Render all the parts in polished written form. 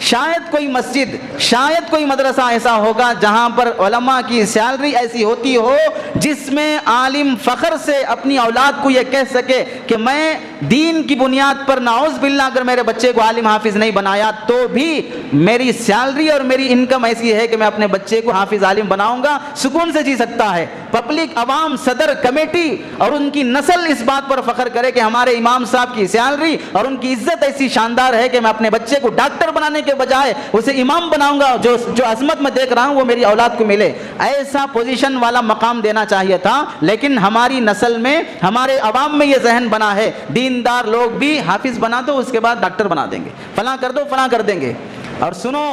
شاید کوئی مسجد، شاید کوئی مدرسہ ایسا ہوگا جہاں پر علماء کی سیلری ایسی ہوتی ہو جس میں عالم فخر سے اپنی اولاد کو یہ کہہ سکے کہ میں دین کی بنیاد پر نعوذ باللہ اگر میرے بچے کو عالم حافظ نہیں بنایا تو بھی میری سیلری اور میری انکم ایسی ہے کہ میں اپنے بچے کو حافظ عالم بناؤں گا، سکون سے جی سکتا ہے۔ پبلک، عوام، صدر، کمیٹی اور ان کی نسل اس بات پر فخر کرے کہ ہمارے امام صاحب کی سیلری اور ان کی عزت ایسی شاندار ہے کہ میں اپنے بچے کو ڈاکٹر بنانے کے بجائے اسے امام بناؤں گا، جو عظمت میں دیکھ رہا ہوں وہ میری اولاد کو ملے۔ ایسا پوزیشن والا مقام دینا چاہیے تھا، لیکن ہماری نسل میں، ہمارے عوام میں یہ ذہن بنا ہے دیندار لوگ بھی حافظ بنا دو اس کے بعد ڈاکٹر بنا دیں گے، فلاں کر دو فلاں کر دیں گے۔ اور سنو،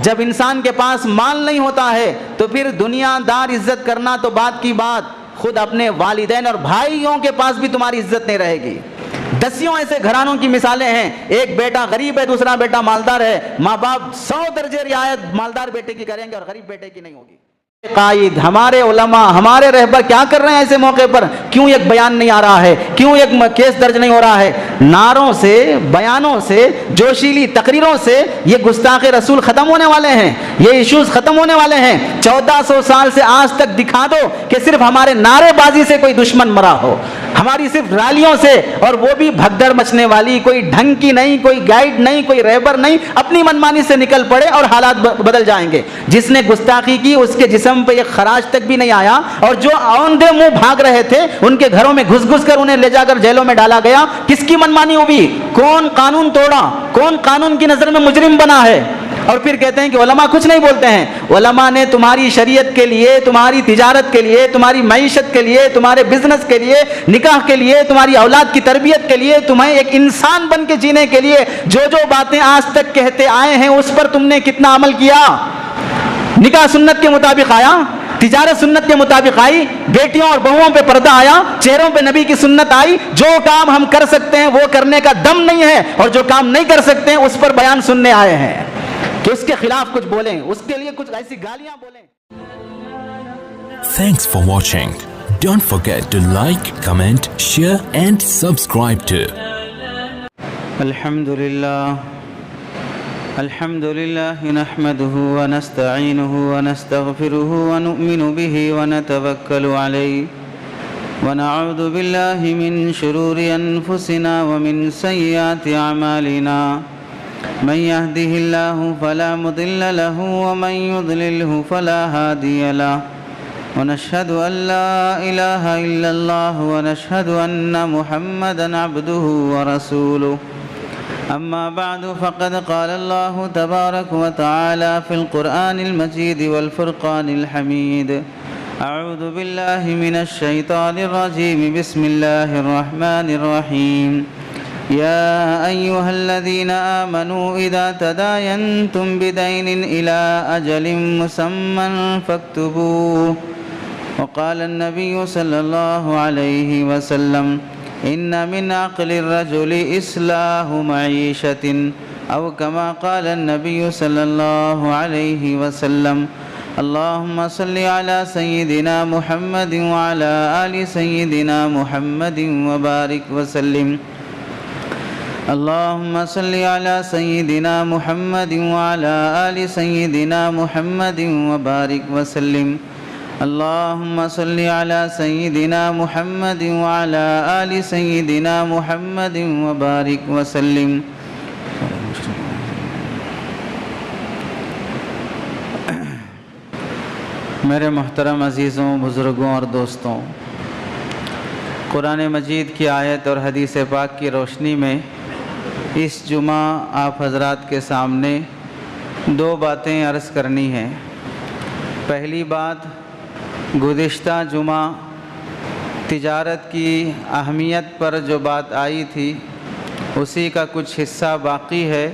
جب انسان کے پاس مال نہیں ہوتا ہے تو پھر دنیا دار عزت کرنا تو بات کی بات، خود اپنے والدین اور بھائیوں کے پاس بھی تمہاری عزت نہیں رہے گی۔ دسیوں ایسے گھرانوں کی مثالیں ہیں، ایک بیٹا غریب ہے دوسرا بیٹا مالدار ہے، ماں باپ 100 درجے رعایت مالدار بیٹے کی کریں گے اور غریب بیٹے کی نہیں ہوگی۔ قائد، ہمارے علماء، ہمارے رہبر کیا کر رہے ہیں ایسے موقع پر؟ کیوں ایک بیان نہیں آ رہا ہے؟ کیوں ایک کیس درج نہیں ہو رہا ہے؟ نعروں سے، بیانوں سے، جوشیلی تقریروں سے یہ گستاخ رسول ختم ہونے والے ہیں، یہ ایشوز ختم ہونے والے ہیں۔ 1400 سال سے آج تک دکھا دو کہ صرف ہمارے نعرے بازی سے کوئی دشمن مرا ہو، ہماری صرف ریلیوں سے، اور وہ بھی بھگدڑ مچنے والی، کوئی ڈھنگ کی نہیں، کوئی گائیڈ نہیں، کوئی رہبر نہیں، اپنی منمانی سے نکل پڑے اور حالات بدل جائیں گے۔ جس نے گستاخی کی اس کے جسم پہ ایک خراج تک بھی نہیں آیا، اور جو اوندھے منہ بھاگ رہے تھے ان کے گھروں میں گھس گھس کر انہیں لے جا کر جیلوں میں ڈالا گیا۔ کس کی منمانی ہوئی؟ کون قانون توڑا؟ کون قانون کی نظر میں مجرم بنا ہے؟ اور پھر کہتے ہیں کہ علماء کچھ نہیں بولتے ہیں۔ علماء نے تمہاری شریعت کے لیے، تمہاری تجارت کے لیے، تمہاری معیشت کے لیے، تمہارے بزنس کے لیے، نکاح کے لیے، تمہاری اولاد کی تربیت کے لیے، تمہیں ایک انسان بن کے جینے کے لیے جو باتیں آج تک کہتے آئے ہیں اس پر تم نے کتنا عمل کیا؟ نکاح سنت کے مطابق آیا، تجارت سنت کے مطابق آئی، بیٹیوں اور بہوؤں پہ پردہ آیا، چہروں پہ نبی کی سنت آئی۔ جو کام ہم کر سکتے ہیں وہ کرنے کا دم نہیں ہے، اور جو کام نہیں کر سکتے ہیں اس پر بیان سننے آئے ہیں کہ اس کے خلاف کچھ بولیں، اس کے لیے کچھ ایسی گالیاں بولیں۔ Thanks for watching. Don't forget to like, comment, share and subscribe to الحمد لله نحمده ونستعينه ونستغفره ونؤمن به ونتوكل عليه ونعوذ بالله من شرور أنفسنا ومن سيئات أعمالنا من يهده الله فلا مضل له ومن يضلله فلا هادي له ونشهد أن لا إله إلا الله ونشهد أن محمدا عبده ورسوله أما بعد فقد قال الله تبارك وتعالى في القرآن المجيد والفرقان الحميد أعوذ بالله من الشيطان الرجيم بسم الله الرحمن الرحيم يا أيها الذين آمنوا إذا تداينتم بدين إلى أجل مسمى فاكتبوه وقال النبي صلى الله عليه وسلم إن من عقل الرجل إصلاح معيشة أو كما قال النبي صلى الله عليه وسلم اللهم صل على سيدنا محمد وعلى آل سيدنا محمد وبارك وسلم اللهم صل على سيدنا محمد وعلى آل سيدنا محمد وبارك وسلم اللهم صل على سيدنا محمد وعلى آل سيدنا محمد وبارك وسلم میرے محترم عزیزوں، بزرگوں اور دوستوں، قرآن مجید کی آیت اور حدیث پاک کی روشنی میں اس جمعہ آپ حضرات کے سامنے دو باتیں عرض کرنی ہیں۔ پہلی بات، گزشتہ جمعہ تجارت کی اہمیت پر جو بات آئی تھی اسی کا کچھ حصہ باقی ہے،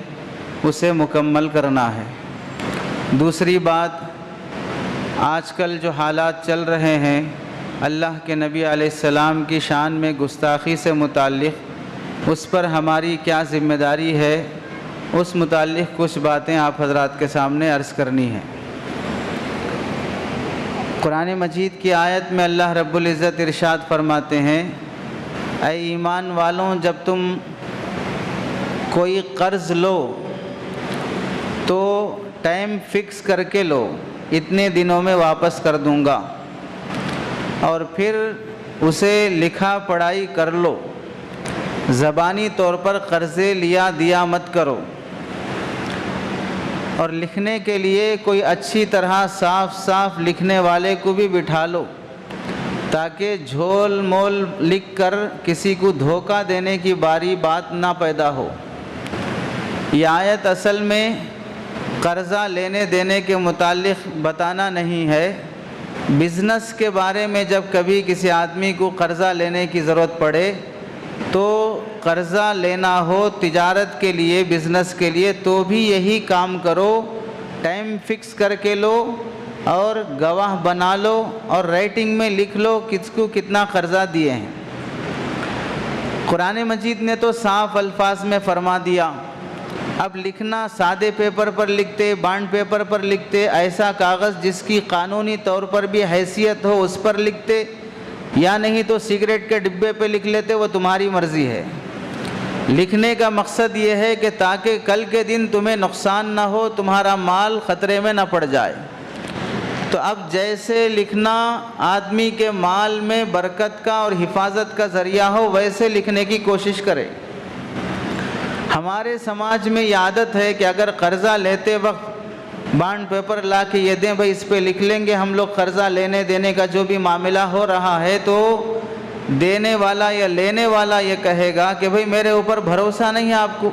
اسے مکمل کرنا ہے۔ دوسری بات، آج کل جو حالات چل رہے ہیں، اللہ کے نبی علیہ السلام کی شان میں گستاخی سے متعلق اس پر ہماری کیا ذمہ داری ہے، اس متعلق کچھ باتیں آپ حضرات کے سامنے عرض کرنی ہیں۔ قرآن مجید کی آیت میں اللہ رب العزت ارشاد فرماتے ہیں، اے ایمان والوں، جب تم کوئی قرض لو ٹائم فکس کر کے لو، اتنے دنوں میں واپس کر دوں گا، اور پھر اسے لکھا پڑھائی کر لو۔ زبانی طور پر قرضے لیا دیا مت کرو، اور لکھنے کے لیے کوئی اچھی طرح صاف صاف لکھنے والے کو بھی بٹھا لو، تاکہ جھول مول لکھ کر کسی کو دھوکہ دینے کی باری بات نہ پیدا ہو۔ یہ آیت اصل میں قرضہ لینے دینے کے متعلق بتانا نہیں ہے، بزنس کے بارے میں جب کبھی کسی آدمی کو قرضہ لینے کی ضرورت پڑے تو قرضہ لینا ہو تجارت کے لیے، بزنس کے لیے، تو بھی یہی کام کرو، ٹائم فکس کر کے لو اور گواہ بنا لو اور رائٹنگ میں لکھ لو کس کو کتنا قرضہ دیے ہیں۔ قرآن مجید نے تو صاف الفاظ میں فرما دیا، اب لکھنا سادے پیپر پر لکھتے، بانڈ پیپر پر لکھتے، ایسا کاغذ جس کی قانونی طور پر بھی حیثیت ہو اس پر لکھتے، یا نہیں تو سگریٹ کے ڈبے پہ لکھ لیتے، وہ تمہاری مرضی ہے۔ لکھنے کا مقصد یہ ہے کہ تاکہ کل کے دن تمہیں نقصان نہ ہو، تمہارا مال خطرے میں نہ پڑ جائے۔ تو اب جیسے لکھنا آدمی کے مال میں برکت کا اور حفاظت کا ذریعہ ہو، ویسے لکھنے کی کوشش کرے۔ ہمارے سماج میں یہ عادت ہے کہ اگر قرضہ لیتے وقت بانڈ پیپر لا کے یہ دیں، بھائی اس پہ لکھ لیں گے ہم لوگ قرضہ لینے دینے کا جو بھی معاملہ ہو رہا ہے، تو دینے والا یا لینے والا یہ کہے گا کہ بھائی میرے اوپر بھروسہ نہیں ہے آپ کو،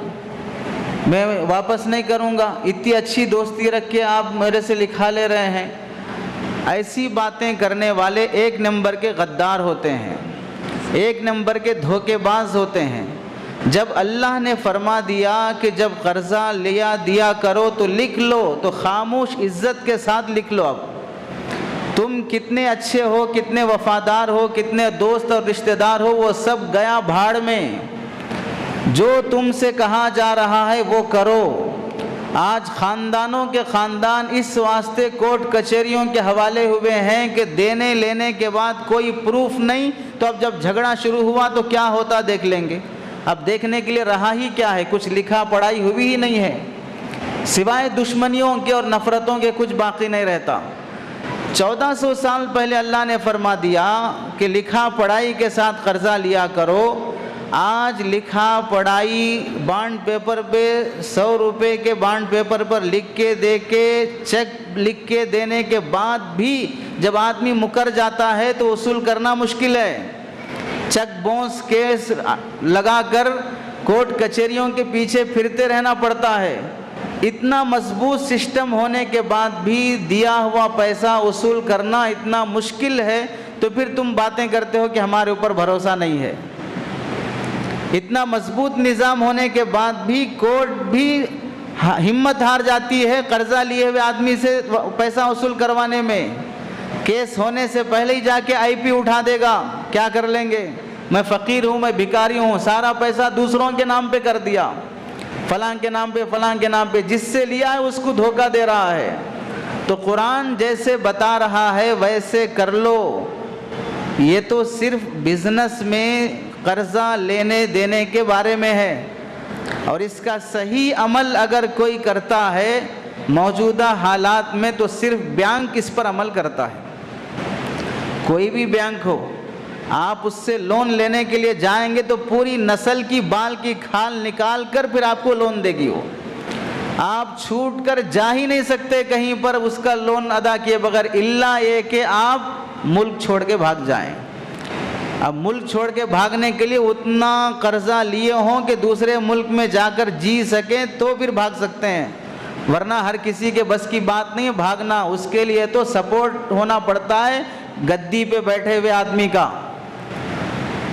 میں واپس نہیں کروں گا، اتنی اچھی دوستی رکھ کے آپ میرے سے لکھا لے رہے ہیں۔ ایسی باتیں کرنے والے ایک نمبر کے غدار ہوتے ہیں، ایک نمبر کے دھوکے باز ہوتے ہیں۔ جب اللہ نے فرما دیا کہ جب قرضہ لیا دیا کرو تو لکھ لو، تو خاموش عزت کے ساتھ لکھ لو۔ اب تم کتنے اچھے ہو، کتنے وفادار ہو، کتنے دوست اور رشتہ دار ہو، وہ سب گیا بھاڑ میں۔ جو تم سے کہا جا رہا ہے وہ کرو۔ آج خاندانوں کے خاندان اس واسطے کورٹ کچہریوں کے حوالے ہوئے ہیں کہ دینے لینے کے بعد کوئی پروف نہیں، تو اب جب جھگڑا شروع ہوا تو کیا ہوتا دیکھ لیں گے۔ اب دیکھنے کے لیے رہا ہی کیا ہے، کچھ لکھا پڑھائی ہوئی ہی نہیں ہے، سوائے دشمنیوں کے اور نفرتوں کے کچھ باقی نہیں رہتا۔ 1400 سال پہلے اللہ نے فرما دیا کہ لکھا پڑھائی کے ساتھ قرضہ لیا کرو۔ آج لکھا پڑھائی بانڈ پیپر پہ 100 روپے کے بانڈ پیپر پر لکھ کے دے کے، چیک لکھ کے دینے کے بعد بھی جب آدمی مکر جاتا ہے تو وصول کرنا مشکل ہے۔ چیک باؤنس کیس لگا کر کورٹ کچہریوں کے پیچھے پھرتے رہنا پڑتا ہے۔ اتنا مضبوط سسٹم ہونے کے بعد بھی دیا ہوا پیسہ وصول کرنا اتنا مشکل ہے، تو پھر تم باتیں کرتے ہو کہ ہمارے اوپر بھروسہ نہیں ہے۔ اتنا مضبوط نظام ہونے کے بعد بھی کورٹ بھی ہمت ہار جاتی ہے قرضہ لیے ہوئے آدمی سے پیسہ وصول کروانے میں۔ کیس ہونے سے پہلے ہی جا کے آئی پی اٹھا دے گا، کیا کر لیں گے، میں فقیر ہوں، میں بھکاری ہوں، سارا پیسہ دوسروں کے نام پہ کر دیا، فلاں کے نام پہ فلاں کے نام پہ، جس سے لیا ہے اس کو دھوکہ دے رہا ہے۔ تو قرآن جیسے بتا رہا ہے ویسے کر لو۔ یہ تو صرف بزنس میں قرضہ لینے دینے کے بارے میں ہے، اور اس کا صحیح عمل اگر کوئی کرتا ہے موجودہ حالات میں تو صرف بینک اس پر عمل کرتا ہے۔ کوئی بھی بینک ہو، آپ اس سے لون لینے کے لیے جائیں گے تو پوری نسل کی بال کی کھال نکال کر پھر آپ کو لون دے گی وہ۔ آپ چھوٹ کر جا ہی نہیں سکتے کہیں پر اس کا لون ادا کیے بغیر، الا یہ کہ آپ ملک چھوڑ کے بھاگ جائیں۔ اب ملک چھوڑ کے بھاگنے کے لیے اتنا قرضہ لیے ہوں کہ دوسرے ملک میں جا کر جی سکیں تو پھر بھاگ سکتے ہیں، ورنہ ہر کسی کے بس کی بات نہیں ہے بھاگنا۔ اس کے لیے تو سپورٹ ہونا پڑتا ہے گدی پہ بیٹھے ہوئے آدمی کا۔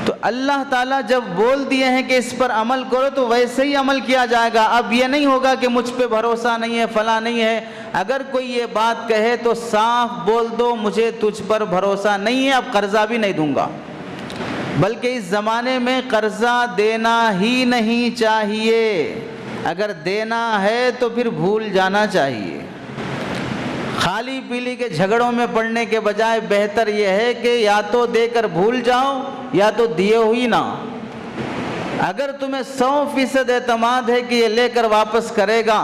تو اللہ تعالیٰ جب بول دیے ہیں کہ اس پر عمل کرو تو ویسے ہی عمل کیا جائے گا۔ اب یہ نہیں ہوگا کہ مجھ پہ بھروسہ نہیں ہے، فلاں نہیں ہے۔ اگر کوئی یہ بات کہے تو صاف بول دو مجھے تجھ پر بھروسہ نہیں ہے، اب قرضہ بھی نہیں دوں گا۔ بلکہ اس زمانے میں قرضہ دینا ہی نہیں چاہیے، اگر دینا ہے تو پھر بھول جانا چاہیے۔ خالی پیلی کے جھگڑوں میں پڑنے کے بجائے بہتر یہ ہے کہ یا تو دے کر بھول جاؤ یا تو دیے ہوئی نہ۔ اگر تمہیں 100% اعتماد ہے کہ یہ لے کر واپس کرے گا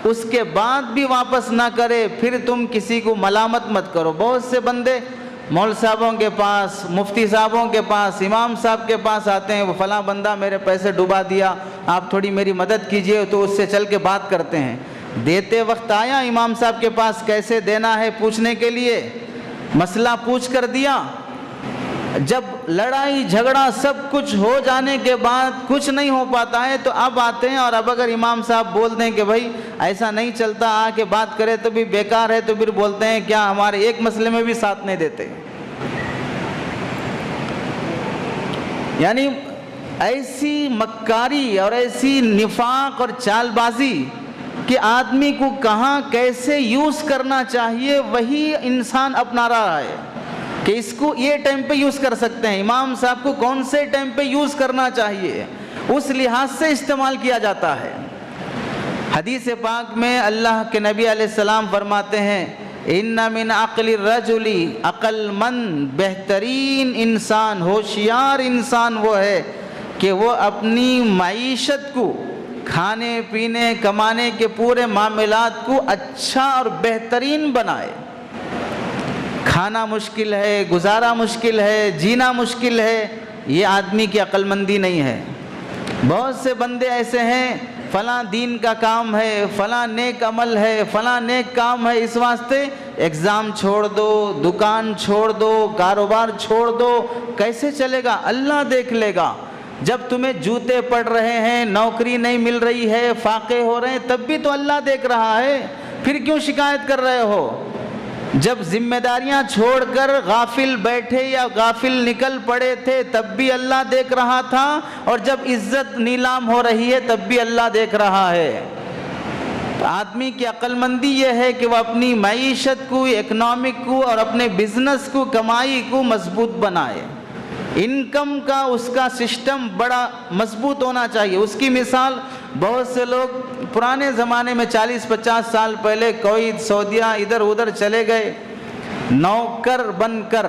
اس کے بعد بھی واپس نہ کرے پھر تم کسی کو ملامت مت کرو۔ بہت سے بندے مول صاحبوں کے پاس، مفتی صاحبوں کے پاس، امام صاحب کے پاس آتے ہیں، وہ فلاں بندہ میرے پیسے ڈبا دیا، آپ تھوڑی میری مدد کیجئے، تو اس سے چل کے بات کرتے ہیں۔ دیتے وقت آیا امام صاحب کے پاس کیسے دینا ہے پوچھنے کے لیے، مسئلہ پوچھ کر دیا۔ جب لڑائی جھگڑا سب کچھ ہو جانے کے بعد کچھ نہیں ہو پاتا ہے تو اب آتے ہیں، اور اب اگر امام صاحب بول دیں کہ بھائی ایسا نہیں چلتا، آ کے بات کرے تو بھی بیکار ہے، تو پھر بولتے ہیں کیا ہمارے ایک مسئلے میں بھی ساتھ نہیں دیتے۔ یعنی ایسی مکاری اور ایسی نفاق اور چال بازی کہ آدمی کو کہاں کیسے یوز کرنا چاہیے وہی انسان اپنا رہا ہے، کہ اس کو یہ ٹائم پہ یوز کر سکتے ہیں، امام صاحب کو کون سے ٹائم پہ یوز کرنا چاہیے اس لحاظ سے استعمال کیا جاتا ہے۔ حدیث پاک میں اللہ کے نبی علیہ السلام فرماتے ہیں ان من عقل الرجل، عقل مند بہترین انسان، ہوشیار انسان وہ ہے کہ وہ اپنی معیشت کو، کھانے پینے کمانے کے پورے معاملات کو اچھا اور بہترین بنائے۔ کھانا مشکل ہے، گزارا مشکل ہے، جینا مشکل ہے، یہ آدمی کی عقل مندی نہیں ہے۔ بہت سے بندے ایسے ہیں فلاں دین کا کام ہے، فلاں نیک عمل ہے، فلاں نیک کام ہے، اس واسطے ایگزام چھوڑ دو، دکان چھوڑ دو، کاروبار چھوڑ دو، کیسے چلے گا؟ اللہ دیکھ لے گا۔ جب تمہیں جوتے پڑ رہے ہیں، نوکری نہیں مل رہی ہے، فاقے ہو رہے ہیں، تب بھی تو اللہ دیکھ رہا ہے، پھر کیوں شکایت کر رہے ہو؟ جب ذمہ داریاں چھوڑ کر غافل بیٹھے یا غافل نکل پڑے تھے تب بھی اللہ دیکھ رہا تھا، اور جب عزت نیلام ہو رہی ہے تب بھی اللہ دیکھ رہا ہے۔ آدمی کی عقل مندی یہ ہے کہ وہ اپنی معیشت کو، اکنامک کو اور اپنے بزنس کو، کمائی کو مضبوط بنائے۔ انکم کا اس کا سسٹم بڑا مضبوط ہونا چاہیے۔ اس کی مثال بہت سے لوگ پرانے زمانے میں 40-50 سال پہلے کویت، سعودیہ، ادھر ادھر چلے گئے نوکر بن کر،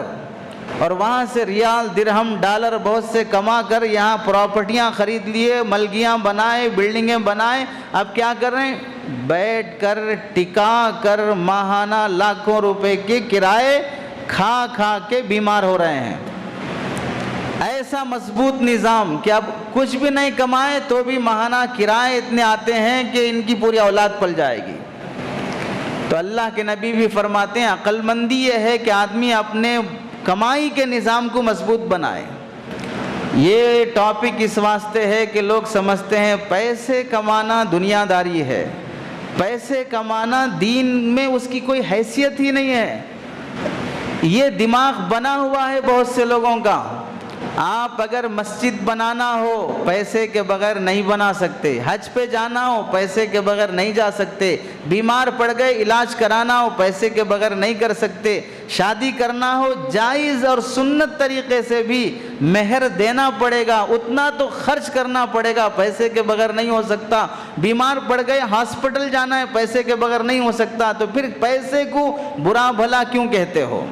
اور وہاں سے ریال، درہم، ڈالر بہت سے کما کر یہاں پراپرٹیاں خرید لیے، ملگیاں بنائے، بلڈنگیں بنائے۔ اب کیا کر رہے ہیں؟ بیٹھ کر ٹکا کر ماہانہ لاکھوں روپے کے کرائے کھا کھا کے بیمار ہو رہے ہیں۔ ایسا مضبوط نظام کہ اب کچھ بھی نہیں کمائے تو بھی ماہانہ کرائے اتنے آتے ہیں کہ ان کی پوری اولاد پل جائے گی۔ تو اللہ کے نبی بھی فرماتے ہیں عقل مندی یہ ہے کہ آدمی اپنے کمائی کے نظام کو مضبوط بنائے۔ یہ ٹاپک اس واسطے ہے کہ لوگ سمجھتے ہیں پیسے کمانا دنیا داری ہے، پیسے کمانا دین میں اس کی کوئی حیثیت ہی نہیں ہے۔ یہ دماغ بنا ہوا ہے بہت سے لوگوں کا۔ آپ اگر مسجد بنانا ہو پیسے کے بغیر نہیں بنا سکتے، حج پہ جانا ہو پیسے کے بغیر نہیں جا سکتے، بیمار پڑ گئے علاج کرانا ہو پیسے کے بغیر نہیں کر سکتے، شادی کرنا ہو جائز اور سنت طریقے سے بھی مہر دینا پڑے گا، اتنا تو خرچ کرنا پڑے گا، پیسے کے بغیر نہیں ہو سکتا۔ بیمار پڑ گئے ہاسپٹل جانا ہے پیسے کے بغیر نہیں ہو سکتا، تو پھر پیسے کو برا بھلا کیوں کہتے ہو؟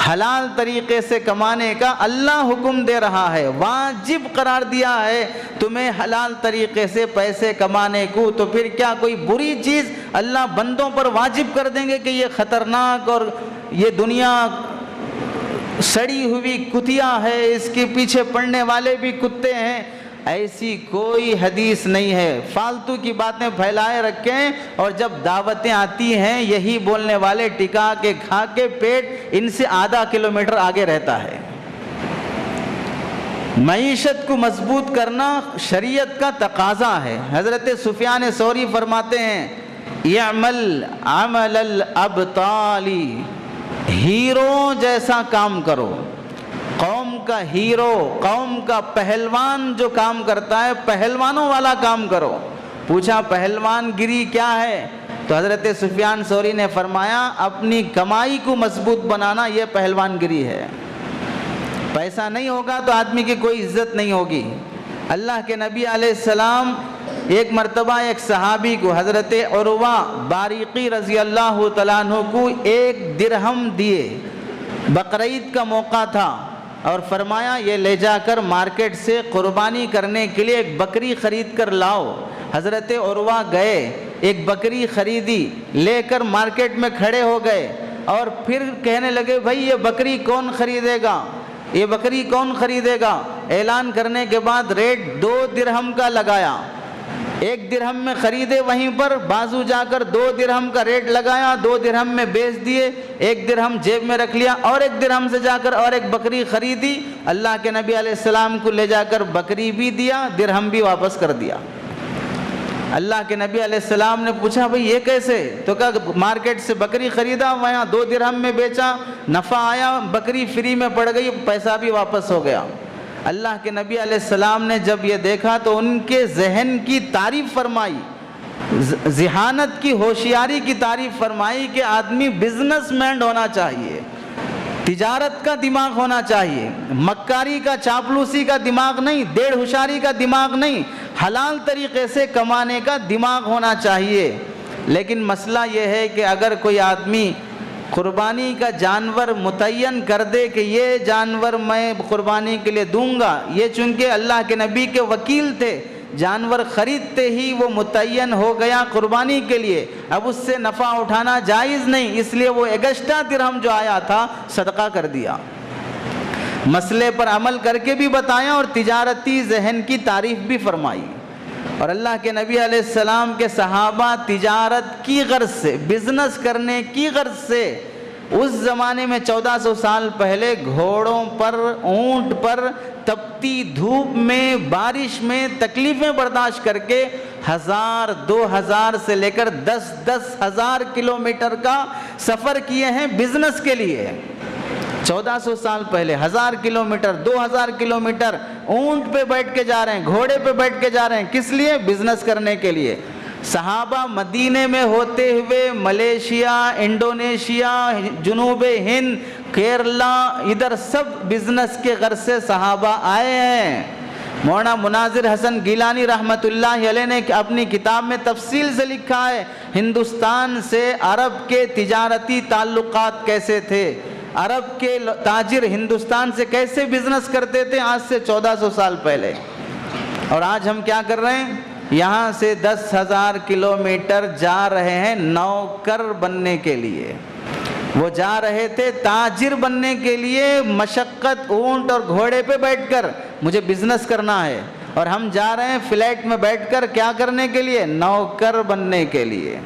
حلال طریقے سے کمانے کا اللہ حکم دے رہا ہے، واجب قرار دیا ہے تمہیں حلال طریقے سے پیسے کمانے کو، تو پھر کیا کوئی بری چیز اللہ بندوں پر واجب کر دیں گے کہ یہ خطرناک اور یہ دنیا سڑی ہوئی کتیا ہے، اس کے پیچھے پڑنے والے بھی کتے ہیں؟ ایسی کوئی حدیث نہیں ہے۔ فالتو کی باتیں پھیلائے رکھیں، اور جب دعوتیں آتی ہیں یہی بولنے والے ٹکا کے کھا کے پیٹ ان سے آدھا کلومیٹر آگے رہتا ہے۔ معیشت کو مضبوط کرنا شریعت کا تقاضا ہے۔ حضرت سفیان ثوری فرماتے ہیں اعمل عمل الابطال، ہیرو جیسا کام کرو۔ قوم کا ہیرو، قوم کا پہلوان جو کام کرتا ہے پہلوانوں والا کام کرو۔ پوچھا پہلوان گری کیا ہے؟ تو حضرت سفیان ثوری نے فرمایا اپنی کمائی کو مضبوط بنانا یہ پہلوان گری ہے۔ پیسہ نہیں ہوگا تو آدمی کی کوئی عزت نہیں ہوگی۔ اللہ کے نبی علیہ السلام ایک مرتبہ ایک صحابی کو حضرت عروہ باریقی رضی اللہ تعالیٰ عنہ کو 1 درہم دیے، بقرعید کا موقع تھا، اور فرمایا یہ لے جا کر مارکیٹ سے قربانی کرنے کے لیے ایک بکری خرید کر لاؤ۔ حضرت عروہ گئے، ایک بکری خریدی، لے کر مارکیٹ میں کھڑے ہو گئے اور پھر کہنے لگے بھائی یہ بکری کون خریدے گا، یہ بکری کون خریدے گا۔ اعلان کرنے کے بعد ریٹ 2 درہم کا لگایا، 1 درہم میں خریدے، وہیں پر بازو جا کر 2 درہم کا ریٹ لگایا، 2 درہم میں بیچ دیے، 1 درہم جیب میں رکھ لیا، اور 1 درہم سے جا کر اور ایک بکری خریدی، اللہ کے نبی علیہ السلام کو لے جا کر بکری بھی دیا، درہم بھی واپس کر دیا۔ اللہ کے نبی علیہ السلام نے پوچھا بھئی یہ کیسے؟ تو کہا مارکیٹ سے بکری خریدا، وہاں 2 درہم میں بیچا، نفع آیا، بکری فری میں پڑ گئی، پیسہ بھی واپس ہو گیا۔ اللہ کے نبی علیہ السلام نے جب یہ دیکھا تو ان کے ذہن کی تعریف فرمائی، ذہانت کی، ہوشیاری کی تعریف فرمائی کہ آدمی بزنس مین ہونا چاہیے، تجارت کا دماغ ہونا چاہیے، مکاری کا، چاپلوسی کا دماغ نہیں، ڈیڑھ ہوشیاری کا دماغ نہیں، حلال طریقے سے کمانے کا دماغ ہونا چاہیے۔ لیکن مسئلہ یہ ہے کہ اگر کوئی آدمی قربانی کا جانور متعین کر دے کہ یہ جانور میں قربانی کے لیے دوں گا، یہ چونکہ اللہ کے نبی کے وکیل تھے، جانور خریدتے ہی وہ متعین ہو گیا قربانی کے لیے، اب اس سے نفع اٹھانا جائز نہیں، اس لیے وہ ایگسٹرا درہم جو آیا تھا صدقہ کر دیا۔ مسئلے پر عمل کر کے بھی بتایا اور تجارتی ذہن کی تعریف بھی فرمائی۔ اور اللہ کے نبی علیہ السلام کے صحابہ تجارت کی غرض سے، بزنس کرنے کی غرض سے اس زمانے میں 1400 سال پہلے گھوڑوں پر، اونٹ پر، تپتی دھوپ میں، بارش میں تکلیفیں برداشت کر کے 1000 2000 سے لے کر 10 ہزار کلومیٹر کا سفر کیے ہیں بزنس کے لیے۔ 1400 سال پہلے 1000 کلومیٹر، 2000 کلومیٹر اونٹ پہ بیٹھ کے جا رہے ہیں، گھوڑے پہ بیٹھ کے جا رہے ہیں، کس لیے؟ بزنس کرنے کے لیے۔ صحابہ مدینے میں ہوتے ہوئے ملیشیا، انڈونیشیا، جنوب ہند، کیرلا، ادھر سب بزنس کے غرض سے صحابہ آئے ہیں۔ مولانا مناظر حسن گیلانی رحمۃ اللہ علیہ نے اپنی کتاب میں تفصیل سے لکھا ہے ہندوستان سے عرب کے تجارتی تعلقات کیسے تھے، عرب کے تاجر ہندوستان سے کیسے بزنس کرتے تھے آج سے 1400 سال پہلے۔ اور آج ہم کیا کر رہے ہیں؟ یہاں سے 10,000 کلومیٹر جا رہے ہیں نوکر بننے کے لیے۔ وہ جا رہے تھے تاجر بننے کے لیے، مشقت اونٹ اور گھوڑے پہ بیٹھ کر مجھے بزنس کرنا ہے، اور ہم جا رہے ہیں فلیٹ میں بیٹھ کر کیا کرنے کے لیے؟ نوکر بننے کے لیے،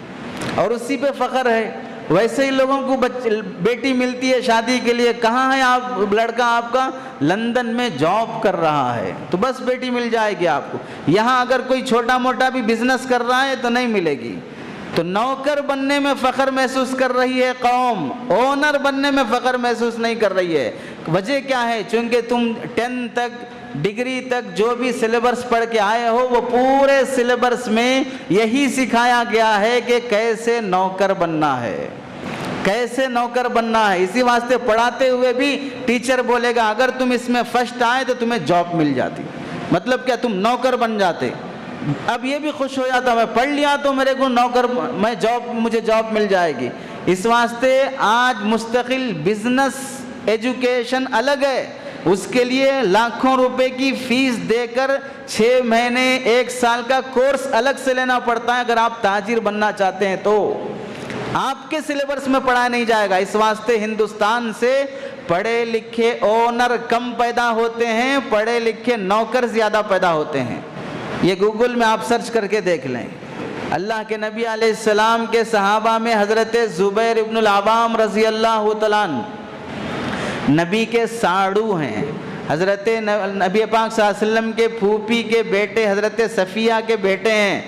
اور اسی پہ فخر ہے۔ ویسے ہی لوگوں کو بیٹی ملتی ہے شادی کے لیے، کہاں ہے آپ لڑکا آپ کا؟ لندن میں جاب کر رہا ہے، تو بس بیٹی مل جائے گی آپ کو۔ یہاں اگر کوئی چھوٹا موٹا بھی بزنس کر رہا ہے تو نہیں ملے گی۔ تو نوکر بننے میں فخر محسوس کر رہی ہے قوم، اونر بننے میں فخر محسوس نہیں کر رہی ہے۔ وجہ کیا ہے؟ چونکہ تم 10 تک، ڈگری تک جو بھی سلیبس پڑھ کے آئے ہو، وہ پورے سلیبس میں یہی سکھایا گیا ہے کہ کیسے نوکر بننا ہے، کیسے نوکر بننا ہے۔ اسی واسطے پڑھاتے ہوئے بھی ٹیچر بولے گا اگر تم اس میں فرسٹ آئے تو تمہیں جاب مل جاتی، مطلب کیا؟ تم نوکر بن جاتے۔ اب یہ بھی خوش ہو جاتا میں پڑھ لیا تو میرے کو نوکر، مجھے جاب مل جائے گی۔ اس واسطے آج مستقل بزنس ایجوکیشن الگ ہے، اس کے لیے لاکھوں روپے کی فیس دے کر 6 مہینے 1 سال کا کورس الگ سے لینا پڑتا ہے اگر آپ تاجر بننا چاہتے ہیں تو۔ آپ کے سلیبس میں پڑھایا نہیں جائے گا۔ اس واسطے ہندوستان سے پڑھے لکھے اونر کم پیدا ہوتے ہیں، پڑھے لکھے نوکر زیادہ پیدا ہوتے ہیں۔ یہ گوگل میں آپ سرچ کر کے دیکھ لیں۔ اللہ کے نبی علیہ السلام کے صحابہ میں حضرت زبیر ابن العوام رضی اللہ تعالیٰ عنہ نبی کے ساڑو ہیں، حضرت نبی پاک صلی اللہ علیہ وسلم کے پھوپھی کے بیٹے حضرت صفیہ کے بیٹے ہیں،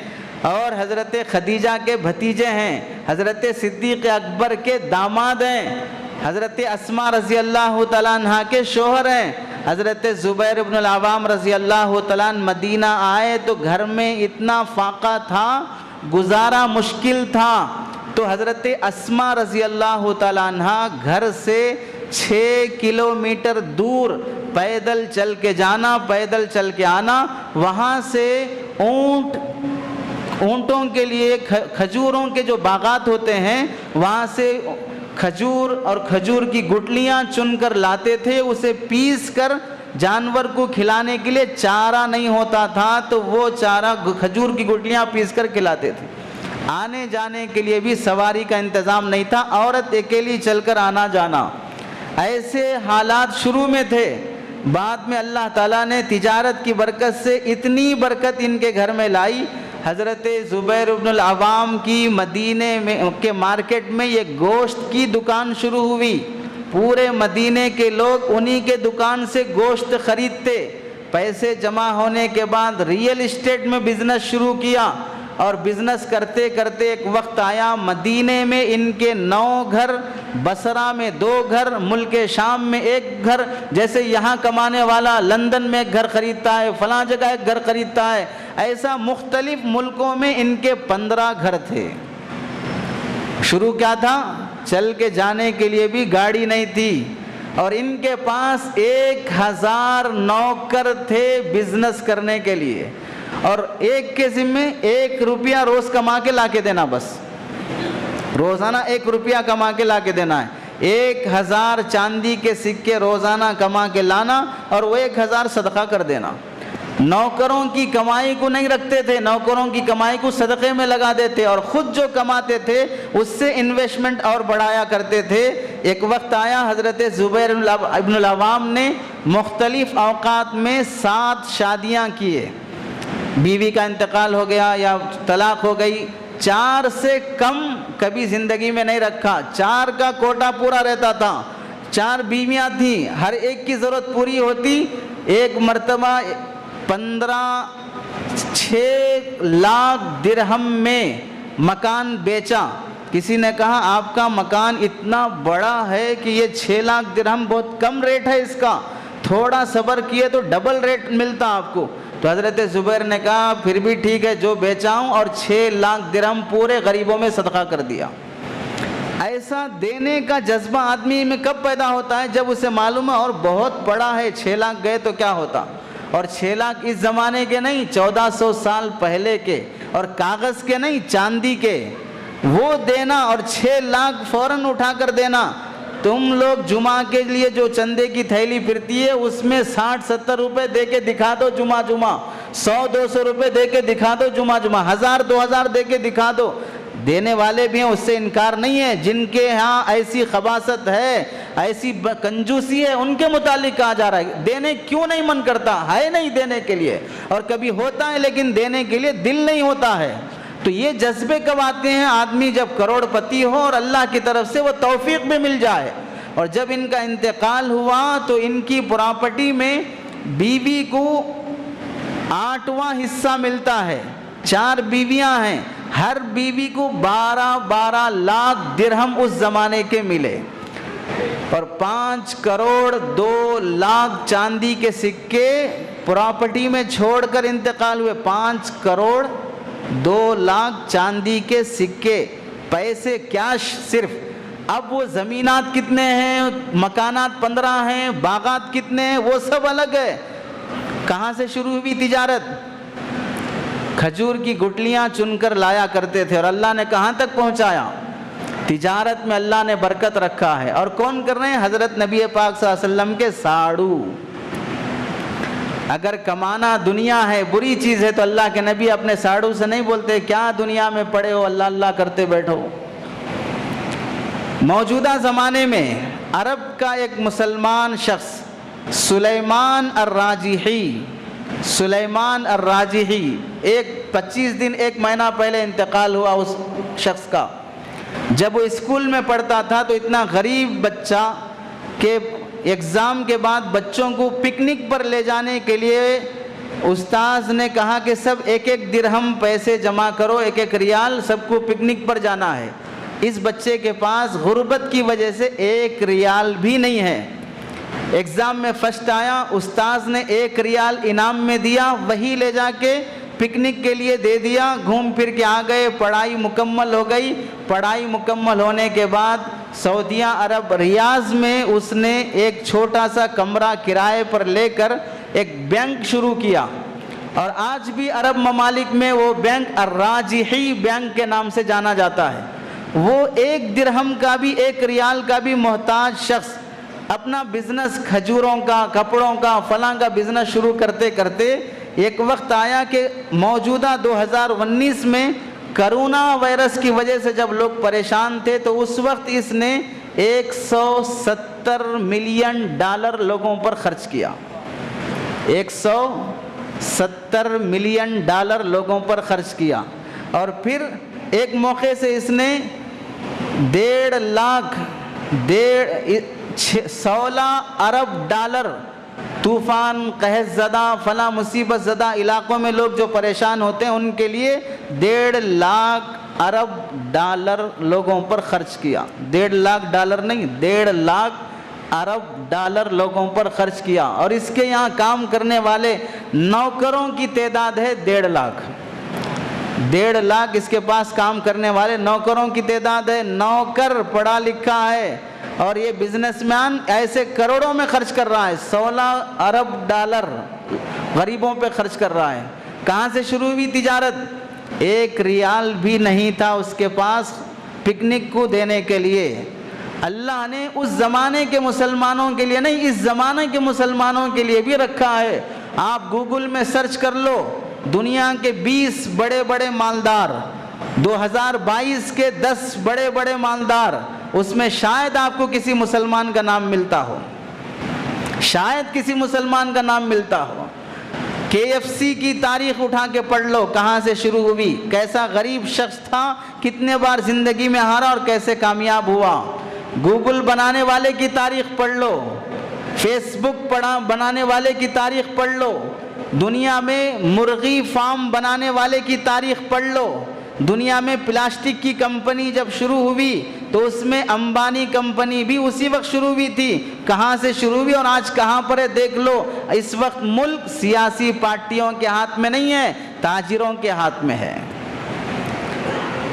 اور حضرت خدیجہ کے بھتیجے ہیں، حضرت صدیق اکبر کے داماد ہیں، حضرت اسماء رضی اللہ تعالیٰ عنہ کے شوہر ہیں۔ حضرت زبیر ابن العوام رضی اللہ تعالیٰ عنہ مدینہ آئے تو گھر میں اتنا فاقہ تھا، گزارا مشکل تھا، تو حضرت اسماء رضی اللہ تعالیٰ عنہ گھر سے 6 کلومیٹر دور پیدل چل کے جانا، پیدل چل کے آنا، وہاں سے اونٹوں کے لیے کھجوروں کے جو باغات ہوتے ہیں وہاں سے کھجور اور کھجور کی گٹلیاں چن کر لاتے تھے، اسے پیس کر جانور کو کھلانے کے لیے چارہ نہیں ہوتا تھا تو وہ چارہ کھجور کی گٹلیاں پیس کر کھلاتے تھے۔ آنے جانے کے لیے بھی سواری کا انتظام نہیں تھا، عورت اکیلی چل کر آنا جانا، ایسے حالات شروع میں تھے۔ بعد میں اللہ تعالیٰ نے تجارت کی برکت سے اتنی برکت ان کے گھر میں لائی، حضرت زبیر بن العوام کی مدینے میں کے مارکیٹ میں یہ گوشت کی دکان شروع ہوئی، پورے مدینے کے لوگ انہی کے دکان سے گوشت خریدتے۔ پیسے جمع ہونے کے بعد ریئل اسٹیٹ میں بزنس شروع کیا، اور بزنس کرتے کرتے ایک وقت آیا مدینے میں ان کے 9 گھر، بصرہ میں 2 گھر، ملک شام میں 1 گھر، جیسے یہاں کمانے والا لندن میں ایک گھر خریدتا ہے، فلاں جگہ ایک گھر خریدتا ہے، ایسا مختلف ملکوں میں ان کے 15 گھر تھے۔ شروع کیا تھا؟ چل کے جانے کے لیے بھی گاڑی نہیں تھی، اور ان کے پاس 1000 نوکر تھے بزنس کرنے کے لیے، اور ایک کے ذمہ 1 روپیہ روز کما کے لا کے دینا، بس روزانہ 1 روپیہ کما کے لا کے دینا ہے، 1000 چاندی کے سکے روزانہ کما کے لانا اور وہ 1000 صدقہ کر دینا۔ نوکروں کی کمائی کو نہیں رکھتے تھے، نوکروں کی کمائی کو صدقے میں لگا دیتے، اور خود جو کماتے تھے اس سے انویسٹمنٹ اور بڑھایا کرتے تھے۔ ایک وقت آیا حضرت زبیر ابن العوام نے مختلف اوقات میں 7 شادیاں کیے، بیوی کا انتقال ہو گیا یا طلاق ہو گئی، 4 سے کم کبھی زندگی میں نہیں رکھا، 4 کا کوٹا پورا رہتا تھا، 4 بیویاں تھیں، ہر ایک کی ضرورت پوری ہوتی۔ ایک مرتبہ 6 لاکھ درہم میں مکان بیچا۔ کسی نے کہا آپ کا مکان اتنا بڑا ہے کہ یہ 6 لاکھ درہم بہت کم ریٹ ہے اس کا، تھوڑا صبر کیے تو ڈبل ریٹ ملتا آپ کو۔ تو حضرت زبیر نے کہا پھر بھی ٹھیک ہے جو بیچاؤں، اور 6 لاکھ درہم پورے غریبوں میں صدقہ کر دیا۔ ایسا دینے کا جذبہ آدمی میں کب پیدا ہوتا ہے؟ جب اسے معلوم ہے اور بہت بڑا ہے، 6 لاکھ گئے تو کیا ہوتا، اور 6 لاکھ اس زمانے کے نہیں، 1400 سال پہلے کے، اور کاغذ کے نہیں، چاندی کے، وہ دینا اور 6 لاکھ فوراً اٹھا کر دینا۔ تم لوگ جمعہ کے لیے جو چندے کی تھیلی پھرتی ہے اس میں 60-70 روپے دے کے دکھا دو جمعہ، 100-200 روپے دے کے دکھا دو جمعہ، 1000-2000 دے کے دکھا دو۔ دینے والے بھی ہیں، اس سے انکار نہیں ہے، جن کے ہاں ایسی خباثت ہے، ایسی کنجوسی ہے، ان کے متعلق کہا جا رہا ہے دینے کیوں نہیں من کرتا ہے، نہیں دینے کے لیے، اور کبھی ہوتا ہے لیکن دینے کے لیے دل نہیں ہوتا ہے۔ تو یہ جذبے کب آتے ہیں؟ آدمی جب کروڑ پتی ہو اور اللہ کی طرف سے وہ توفیق بھی مل جائے۔ اور جب ان کا انتقال ہوا تو ان کی پراپرٹی میں بیوی کو 8واں حصہ ملتا ہے، 4 بیویاں ہیں، ہر بیوی کو 12 لاکھ درہم اس زمانے کے ملے، اور 5 کروڑ 2 لاکھ چاندی کے سکے پراپرٹی میں چھوڑ کر انتقال ہوئے۔ 5 کروڑ 2 لاکھ چاندی کے سکے، پیسے کیش صرف۔ اب وہ زمینات کتنے ہیں، مکانات 15 ہیں، باغات کتنے ہیں، وہ سب الگ ہے۔ کہاں سے شروع ہوئی تجارت؟ کھجور کی گٹلیاں چن کر لایا کرتے تھے، اور اللہ نے کہاں تک پہنچایا؟ تجارت میں اللہ نے برکت رکھا ہے۔ اور کون کر رہے ہیں؟ حضرت نبی پاک صلی اللہ علیہ وسلم کے ساڑو۔ اگر کمانا دنیا ہے، بری چیز ہے، تو اللہ کے نبی اپنے ساڑو سے نہیں بولتے کیا دنیا میں پڑے ہو، اللہ اللہ کرتے بیٹھو۔ موجودہ زمانے میں عرب کا ایک مسلمان شخص سلیمان الراجحی، 25 دن 1 مہینہ پہلے انتقال ہوا اس شخص کا۔ جب وہ اسکول میں پڑھتا تھا تو اتنا غریب بچہ کہ ایگزام کے بعد بچوں کو پکنک پر لے جانے کے لیے استاذ نے کہا کہ سب 1 درہم پیسے جمع کرو، 1 ریال، سب کو پکنک پر جانا ہے۔ اس بچے کے پاس غربت کی وجہ سے 1 ریال بھی نہیں ہے۔ ایگزام میں فرسٹ آیا، استاذ نے 1 ریال انعام میں دیا، وہی لے جا کے پکنک کے لیے دے دیا، گھوم پھر کے آ گئے، پڑھائی مکمل ہو گئی۔ پڑھائی مکمل ہونے کے بعد سعودیہ عرب ریاض میں اس نے ایک چھوٹا سا کمرہ کرائے پر لے کر ایک بینک شروع کیا، اور آج بھی عرب ممالک میں وہ بینک الراجحی بینک کے نام سے جانا جاتا ہے۔ وہ 1 درہم کا بھی 1 ریال کا بھی محتاج شخص اپنا بزنس کھجوروں کا، کپڑوں کا، فلاں کا بزنس شروع کرتے کرتے ایک وقت آیا کہ موجودہ 2019 میں کرونا وائرس کی وجہ سے جب لوگ پریشان تھے تو اس وقت اس نے $170 ملین لوگوں پر خرچ کیا. $170 ملین لوگوں پر خرچ کیا. اور پھر ایک موقع سے اس نے 16 ارب ڈالر طوفان، قحط زدہ، فلاں مصیبت زدہ علاقوں میں لوگ جو پریشان ہوتے ہیں ان کے لیے 1.5 لاکھ ارب ڈالر لوگوں پر خرچ کیا. 1.5 لاکھ ڈالر نہیں، 1.5 لاکھ ارب ڈالر لوگوں پر خرچ کیا. اور اس کے یہاں کام کرنے والے نوکروں کی تعداد ہے 1.5 لاکھ. 1.5 لاکھ اس کے پاس کام کرنے والے نوکروں کی تعداد ہے. نوکر پڑھا لکھا ہے اور یہ بزنس مین ایسے کروڑوں میں خرچ کر رہا ہے. 16 ارب ڈالر غریبوں پہ خرچ کر رہا ہے. کہاں سے شروع ہوئی تجارت؟ 1 ریال بھی نہیں تھا اس کے پاس پکنک کو دینے کے لیے. اللہ نے اس زمانے کے مسلمانوں کے لیے نہیں، اس زمانے کے مسلمانوں کے لیے بھی رکھا ہے. آپ گوگل میں سرچ کر لو دنیا کے 20 بڑے بڑے مالدار، 2022 کے 10 بڑے بڑے مالدار، اس میں شاید آپ کو کسی مسلمان کا نام ملتا ہو، شاید کسی مسلمان کا نام ملتا ہو. KFC کی تاریخ اٹھا کے پڑھ لو، کہاں سے شروع ہوئی، کیسا غریب شخص تھا، کتنے بار زندگی میں ہارا اور کیسے کامیاب ہوا. گوگل بنانے والے کی تاریخ پڑھ لو، فیس بک بنانے والے کی تاریخ پڑھ لو، دنیا میں مرغی فارم بنانے والے کی تاریخ پڑھ لو. دنیا میں پلاسٹک کی کمپنی جب شروع ہوئی تو اس میں امبانی کمپنی بھی اسی وقت شروع ہوئی تھی. کہاں سے شروع ہوئی اور آج کہاں پر ہے دیکھ لو. اس وقت ملک سیاسی پارٹیوں کے ہاتھ میں نہیں ہے، تاجروں کے ہاتھ میں ہے.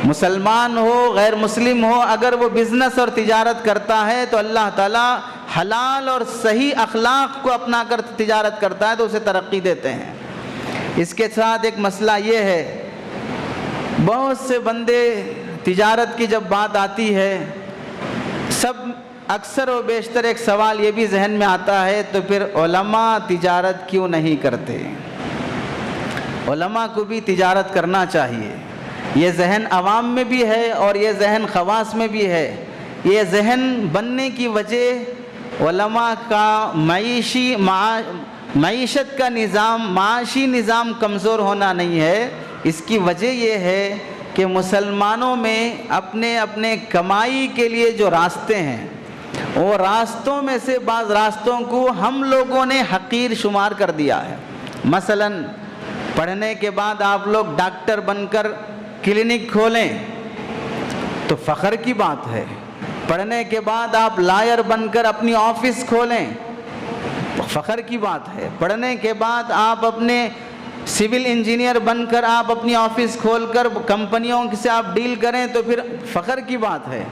مسلمان ہو غیر مسلم ہو، اگر وہ بزنس اور تجارت کرتا ہے تو اللہ تعالیٰ حلال اور صحیح اخلاق کو اپنا کر تجارت کرتا ہے تو اسے ترقی دیتے ہیں. اس کے ساتھ ایک مسئلہ یہ ہے، بہت سے بندے تجارت کی جب بات آتی ہے، سب اکثر و بیشتر ایک سوال یہ بھی ذہن میں آتا ہے، تو پھر علماء تجارت کیوں نہیں کرتے؟ علماء کو بھی تجارت کرنا چاہیے. یہ ذہن عوام میں بھی ہے اور یہ ذہن خواص میں بھی ہے. یہ ذہن بننے کی وجہ علماء کا معیشت کا نظام، معاشی نظام کمزور ہونا نہیں ہے. اس کی وجہ یہ ہے کہ مسلمانوں میں اپنے اپنے کمائی کے لیے جو راستے ہیں، وہ راستوں میں سے بعض راستوں کو ہم لوگوں نے حقیر شمار کر دیا ہے. مثلا پڑھنے کے بعد آپ لوگ ڈاکٹر بن کر کلینک کھولیں تو فخر کی بات ہے. پڑھنے کے بعد آپ لائر بن کر اپنی آفس کھولیں تو فخر کی بات ہے. پڑھنے کے بعد آپ اپنے سول انجینئر بن کر آپ اپنی آفس کھول کر کمپنیوں سے آپ ڈیل کریں تو پھر فخر کی بات ہے.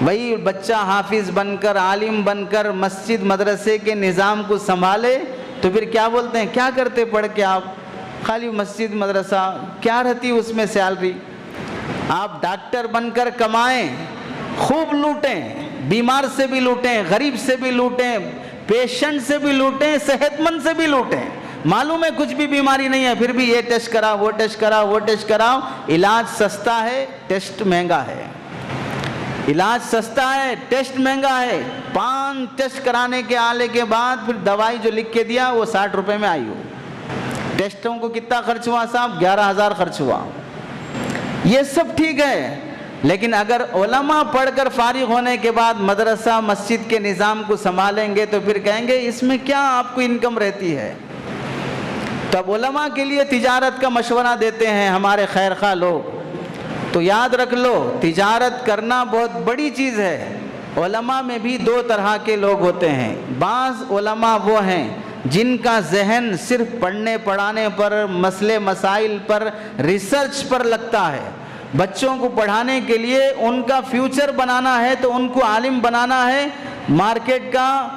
وہی بچہ حافظ بن کر، عالم بن کر مسجد مدرسے کے نظام کو سنبھالے تو پھر کیا بولتے ہیں، کیا کرتے پڑھ کے آپ؟ خالی مسجد مدرسہ، کیا رہتی اس میں سیلری؟ آپ ڈاکٹر بن کر کمائیں، خوب لوٹیں، بیمار سے بھی لوٹیں، غریب سے بھی لوٹیں، پیشنٹ سے بھی لوٹیں، صحت مند سے بھی لوٹیں. معلوم ہے کچھ بھی بیماری نہیں ہے، پھر بھی یہ ٹیسٹ کراؤ، وہ ٹیسٹ کراؤ، وہ ٹیسٹ کراؤ. علاج سستا ہے، ٹیسٹ مہنگا ہے. علاج سستا ہے، ٹیسٹ مہنگا ہے. 5 ٹیسٹ کرانے کے آنے کے بعد پھر دوائی جو لکھ کے دیا وہ 60 روپے میں آئی ہو. ٹیسٹوں کو کتنا خرچ ہوا صاحب؟ 11,000 خرچ ہوا. یہ سب ٹھیک ہے، لیکن اگر علماء پڑھ کر فارغ ہونے کے بعد مدرسہ مسجد کے نظام کو سنبھالیں گے تو پھر کہیں گے اس میں کیا آپ کو انکم رہتی ہے. تو اب علماء کے لیے تجارت کا مشورہ دیتے ہیں ہمارے خیر خواہ لوگ. تو یاد رکھ لو، تجارت کرنا بہت بڑی چیز ہے. علماء میں بھی 2 طرح کے لوگ ہوتے ہیں. بعض علماء وہ ہیں جن کا ذہن صرف پڑھنے پڑھانے پر، مسئلے مسائل پر، ریسرچ پر لگتا ہے. بچوں کو پڑھانے کے لیے ان کا فیوچر بنانا ہے تو ان کو عالم بنانا ہے. مارکیٹ کا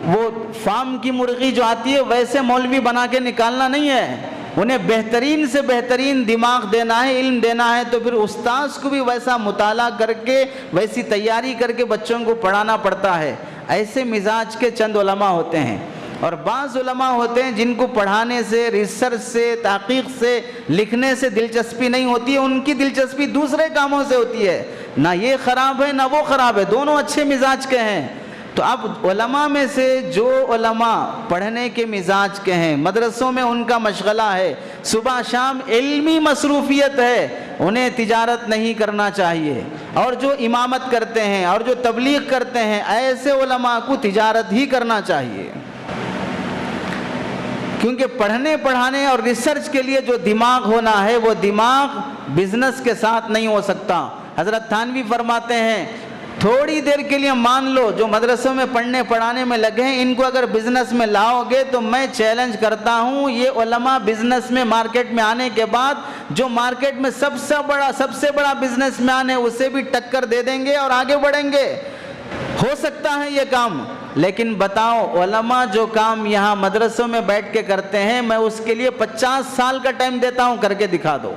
وہ فارم کی مرغی جو آتی ہے ویسے مولوی بنا کے نکالنا نہیں ہے. انہیں بہترین سے بہترین دماغ دینا ہے، علم دینا ہے. تو پھر استاذ کو بھی ویسا مطالعہ کر کے، ویسی تیاری کر کے بچوں کو پڑھانا پڑتا ہے. ایسے مزاج کے چند علماء ہوتے ہیں. اور بعض علماء ہوتے ہیں جن کو پڑھانے سے، ریسرچ سے، تحقیق سے، لکھنے سے دلچسپی نہیں ہوتی ہے، ان کی دلچسپی دوسرے کاموں سے ہوتی ہے، نہ یہ خراب ہے نہ وہ خراب ہے، دونوں اچھے مزاج کے ہیں۔ تو اب علماء میں سے جو علماء پڑھنے کے مزاج کے ہیں، مدرسوں میں ان کا مشغلہ ہے، صبح شام علمی مصروفیت ہے، انہیں تجارت نہیں کرنا چاہیے، اور جو امامت کرتے ہیں اور جو تبلیغ کرتے ہیں ایسے علماء کو تجارت ہی کرنا چاہیے، کیونکہ پڑھنے پڑھانے اور ریسرچ کے لیے جو دماغ ہونا ہے وہ دماغ بزنس کے ساتھ نہیں ہو سکتا۔ حضرت تھانوی فرماتے ہیں تھوڑی دیر کے لیے مان لو جو مدرسوں میں پڑھنے پڑھانے میں لگے ہیں، ان کو اگر بزنس میں لاؤ گے تو میں چیلنج کرتا ہوں یہ علماء بزنس میں مارکیٹ میں آنے کے بعد جو مارکیٹ میں سب سے بڑا بزنس مین ہے اسے بھی ٹکر دے دیں گے اور آگے بڑھیں گے۔ ہو سکتا ہے یہ کام، لیکن بتاؤ علماء جو کام یہاں مدرسوں میں بیٹھ کے کرتے ہیں میں اس کے لیے 50 سال کا ٹائم دیتا ہوں، کر کے دکھا دو۔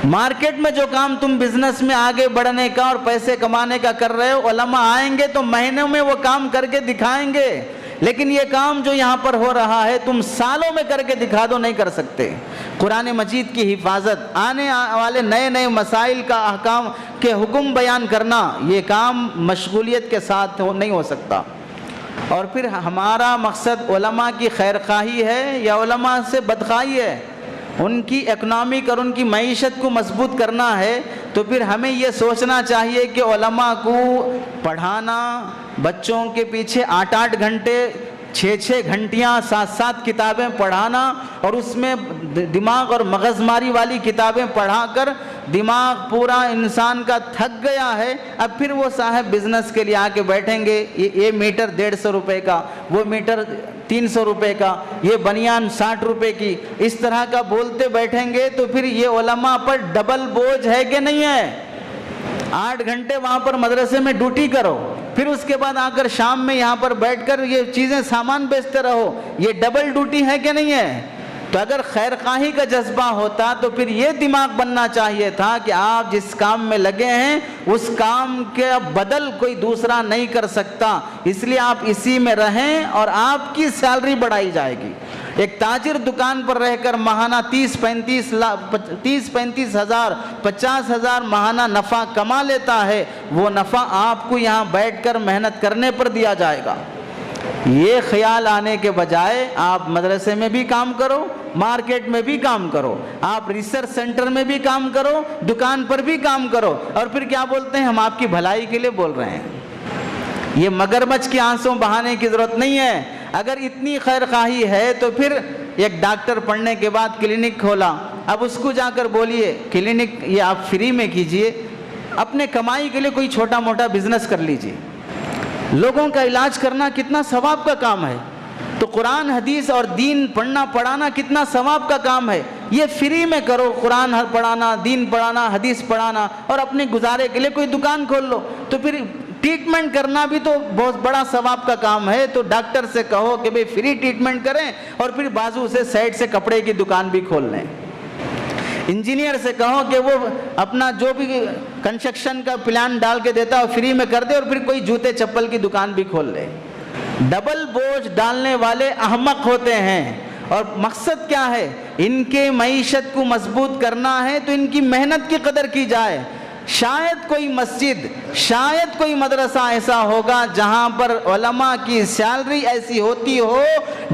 مارکیٹ میں جو کام تم بزنس میں آگے بڑھنے کا اور پیسے کمانے کا کر رہے ہو، علماء آئیں گے تو مہینوں میں وہ کام کر کے دکھائیں گے، لیکن یہ کام جو یہاں پر ہو رہا ہے تم سالوں میں کر کے دکھا دو، نہیں کر سکتے۔ قرآن مجید کی حفاظت، آنے والے نئے نئے مسائل کا احکام کے حکم بیان کرنا، یہ کام مشغولیت کے ساتھ نہیں ہو سکتا۔ اور پھر ہمارا مقصد علماء کی خیر خواہی ہے یا علماء سے بدخواہی ہے؟ ان کی اکنامک اور ان کی معیشت کو مضبوط کرنا ہے تو پھر ہمیں یہ سوچنا چاہیے کہ علماء کو پڑھانا، بچوں کے پیچھے 8 گھنٹے 6 گھنٹیاں 7 کتابیں پڑھانا اور اس میں دماغ اور مغز ماری والی کتابیں پڑھا کر دماغ پورا انسان کا تھک گیا ہے، اب پھر وہ صاحب بزنس کے لیے آ کے بیٹھیں گے، یہ میٹر 150 روپے کا، وہ میٹر 300 روپے کا، یہ بنیان 60 روپے کی، اس طرح کا بولتے بیٹھیں گے تو پھر یہ علماء پر ڈبل بوجھ ہے کہ نہیں ہے؟ 8 گھنٹے وہاں پر مدرسے میں ڈیوٹی کرو، پھر اس کے بعد آ کر شام میں یہاں پر بیٹھ کر یہ چیزیں سامان بیچتے رہو، یہ ڈبل ڈیوٹی ہے کہ نہیں ہے؟ تو اگر خیر خواہی کا جذبہ ہوتا تو پھر یہ دماغ بننا چاہیے تھا کہ آپ جس کام میں لگے ہیں اس کام کے بدل کوئی دوسرا نہیں کر سکتا، اس لیے آپ اسی میں رہیں اور آپ کی سیلری بڑھائی جائے گی۔ ایک تاجر دکان پر رہ کر ماہانہ 30-35 ہزار 50 ہزار ماہانہ نفع کما لیتا ہے، وہ نفع آپ کو یہاں بیٹھ کر محنت کرنے پر دیا جائے گا۔ یہ خیال آنے کے بجائے آپ مدرسے میں بھی کام کرو، مارکیٹ میں بھی کام کرو، آپ ریسرچ سینٹر میں بھی کام کرو، دکان پر بھی کام کرو، اور پھر کیا بولتے ہیں ہم آپ کی بھلائی کے لیے بول رہے ہیں۔ یہ مگرمچھ کی آنسوں بہانے کی ضرورت نہیں ہے۔ اگر اتنی خیر خواہی ہے تو پھر ایک ڈاکٹر پڑھنے کے بعد کلینک کھولا، اب اس کو جا کر بولیے کلینک یہ آپ فری میں کیجئے، اپنے کمائی کے لیے کوئی چھوٹا موٹا بزنس کر لیجئے۔ لوگوں کا علاج کرنا کتنا ثواب کا کام ہے، تو قرآن حدیث اور دین پڑھنا پڑھانا کتنا ثواب کا کام ہے، یہ فری میں کرو، قرآن پڑھانا، دین پڑھانا، حدیث پڑھانا، اور اپنے گزارے کے لیے کوئی دکان کھول لو، تو پھر ٹریٹمنٹ کرنا بھی تو بہت بڑا ثواب کا کام ہے۔ تو ڈاکٹر سے کہو کہ بھئی فری ٹریٹمنٹ کریں اور پھر بازو سے سائڈ سے کپڑے کی دکان بھی کھول لیں۔ انجینئر سے کہو کہ وہ اپنا جو بھی کنسٹرکشن کا پلان ڈال کے دیتا ہے فری میں کر دے اور پھر کوئی جوتے چپل کی دکان بھی کھول لے۔ ڈبل بوجھ ڈالنے والے احمق ہوتے ہیں، اور مقصد کیا ہے؟ ان کے معیشت کو مضبوط کرنا ہے تو ان کی محنت کی قدر کی جائے۔ شاید کوئی مسجد، شاید کوئی مدرسہ ایسا ہوگا جہاں پر علماء کی سیلری ایسی ہوتی ہو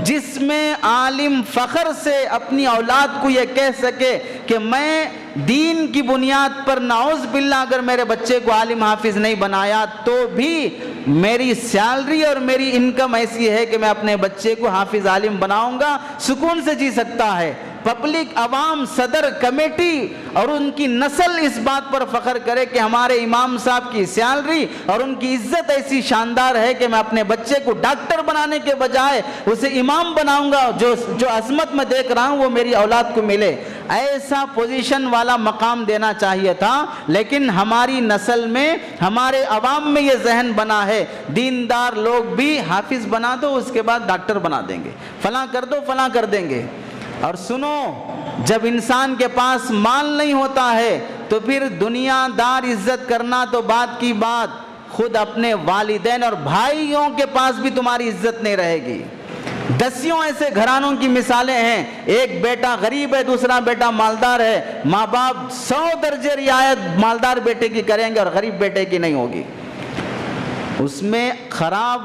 جس میں عالم فخر سے اپنی اولاد کو یہ کہہ سکے کہ میں دین کی بنیاد پر نعوذ باللہ اگر میرے بچے کو عالم حافظ نہیں بنایا تو بھی میری سیلری اور میری انکم ایسی ہے کہ میں اپنے بچے کو حافظ عالم بناؤں گا، سکون سے جی سکتا ہے۔ پبلک، عوام، صدر، کمیٹی اور ان کی نسل اس بات پر فخر کرے کہ ہمارے امام صاحب کی سیلری اور ان کی عزت ایسی شاندار ہے کہ میں اپنے بچے کو ڈاکٹر بنانے کے بجائے اسے امام بناؤں گا، جو عظمت میں دیکھ رہا ہوں وہ میری اولاد کو ملے۔ ایسا پوزیشن والا مقام دینا چاہیے تھا، لیکن ہماری نسل میں، ہمارے عوام میں یہ ذہن بنا ہے دیندار لوگ بھی حافظ بنا دو اس کے بعد ڈاکٹر بنا دیں گے، فلاں کر دو فلاں کر دیں گے۔ اور سنو، جب انسان کے پاس مال نہیں ہوتا ہے تو پھر دنیا دار عزت کرنا تو بات کی بات، خود اپنے والدین اور بھائیوں کے پاس بھی تمہاری عزت نہیں رہے گی۔ دسیوں ایسے گھرانوں کی مثالیں ہیں، ایک بیٹا غریب ہے، دوسرا بیٹا مالدار ہے، ماں باپ 100 درجے رعایت مالدار بیٹے کی کریں گے اور غریب بیٹے کی نہیں ہوگی۔ اس میں خراب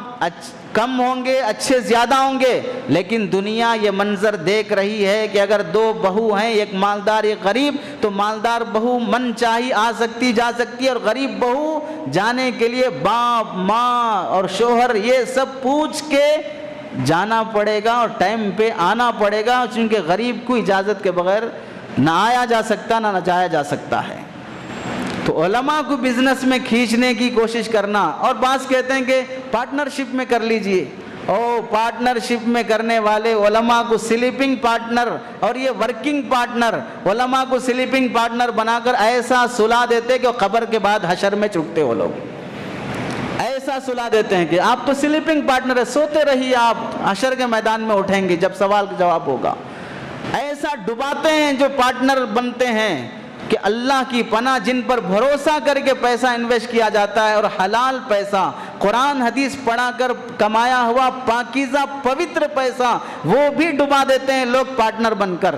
کم ہوں گے، اچھے زیادہ ہوں گے، لیکن دنیا یہ منظر دیکھ رہی ہے کہ اگر 2 بہو ہیں، ایک مالدار ایک غریب، تو مالدار بہو من چاہی آ سکتی جا سکتی ہے، اور غریب بہو جانے کے لیے باپ ماں اور شوہر یہ سب پوچھ کے جانا پڑے گا اور ٹائم پہ آنا پڑے گا، چونکہ غریب کو اجازت کے بغیر نہ آیا جا سکتا نہ جایا جا سکتا ہے۔ تو علماء کو بزنس میں کھینچنے کی کوشش کرنا، اور بعض کہتے ہیں کہ پارٹنرشپ میں کر لیجئے، پارٹنرشپ میں کرنے والے علماء کو سلیپنگ پارٹنر اور یہ ورکنگ پارٹنر، علماء کو سلیپنگ پارٹنر بنا کر ایسا سلا دیتے کہ قبر کے بعد حشر میں چڑھتے وہ لوگ، ایسا سلا دیتے ہیں کہ آپ تو سلیپنگ پارٹنر ہے، سوتے رہیے، آپ حشر کے میدان میں اٹھیں گے جب سوال کا جواب ہوگا۔ ایسا ڈباتے ہیں جو پارٹنر بنتے ہیں کہ اللہ کی پناہ، جن پر بھروسہ کر کے پیسہ انویسٹ کیا جاتا ہے اور حلال پیسہ، قرآن حدیث پڑھا کر کمایا ہوا پاکیزہ پوتر پیسہ، وہ بھی ڈبا دیتے ہیں لوگ پارٹنر بن کر۔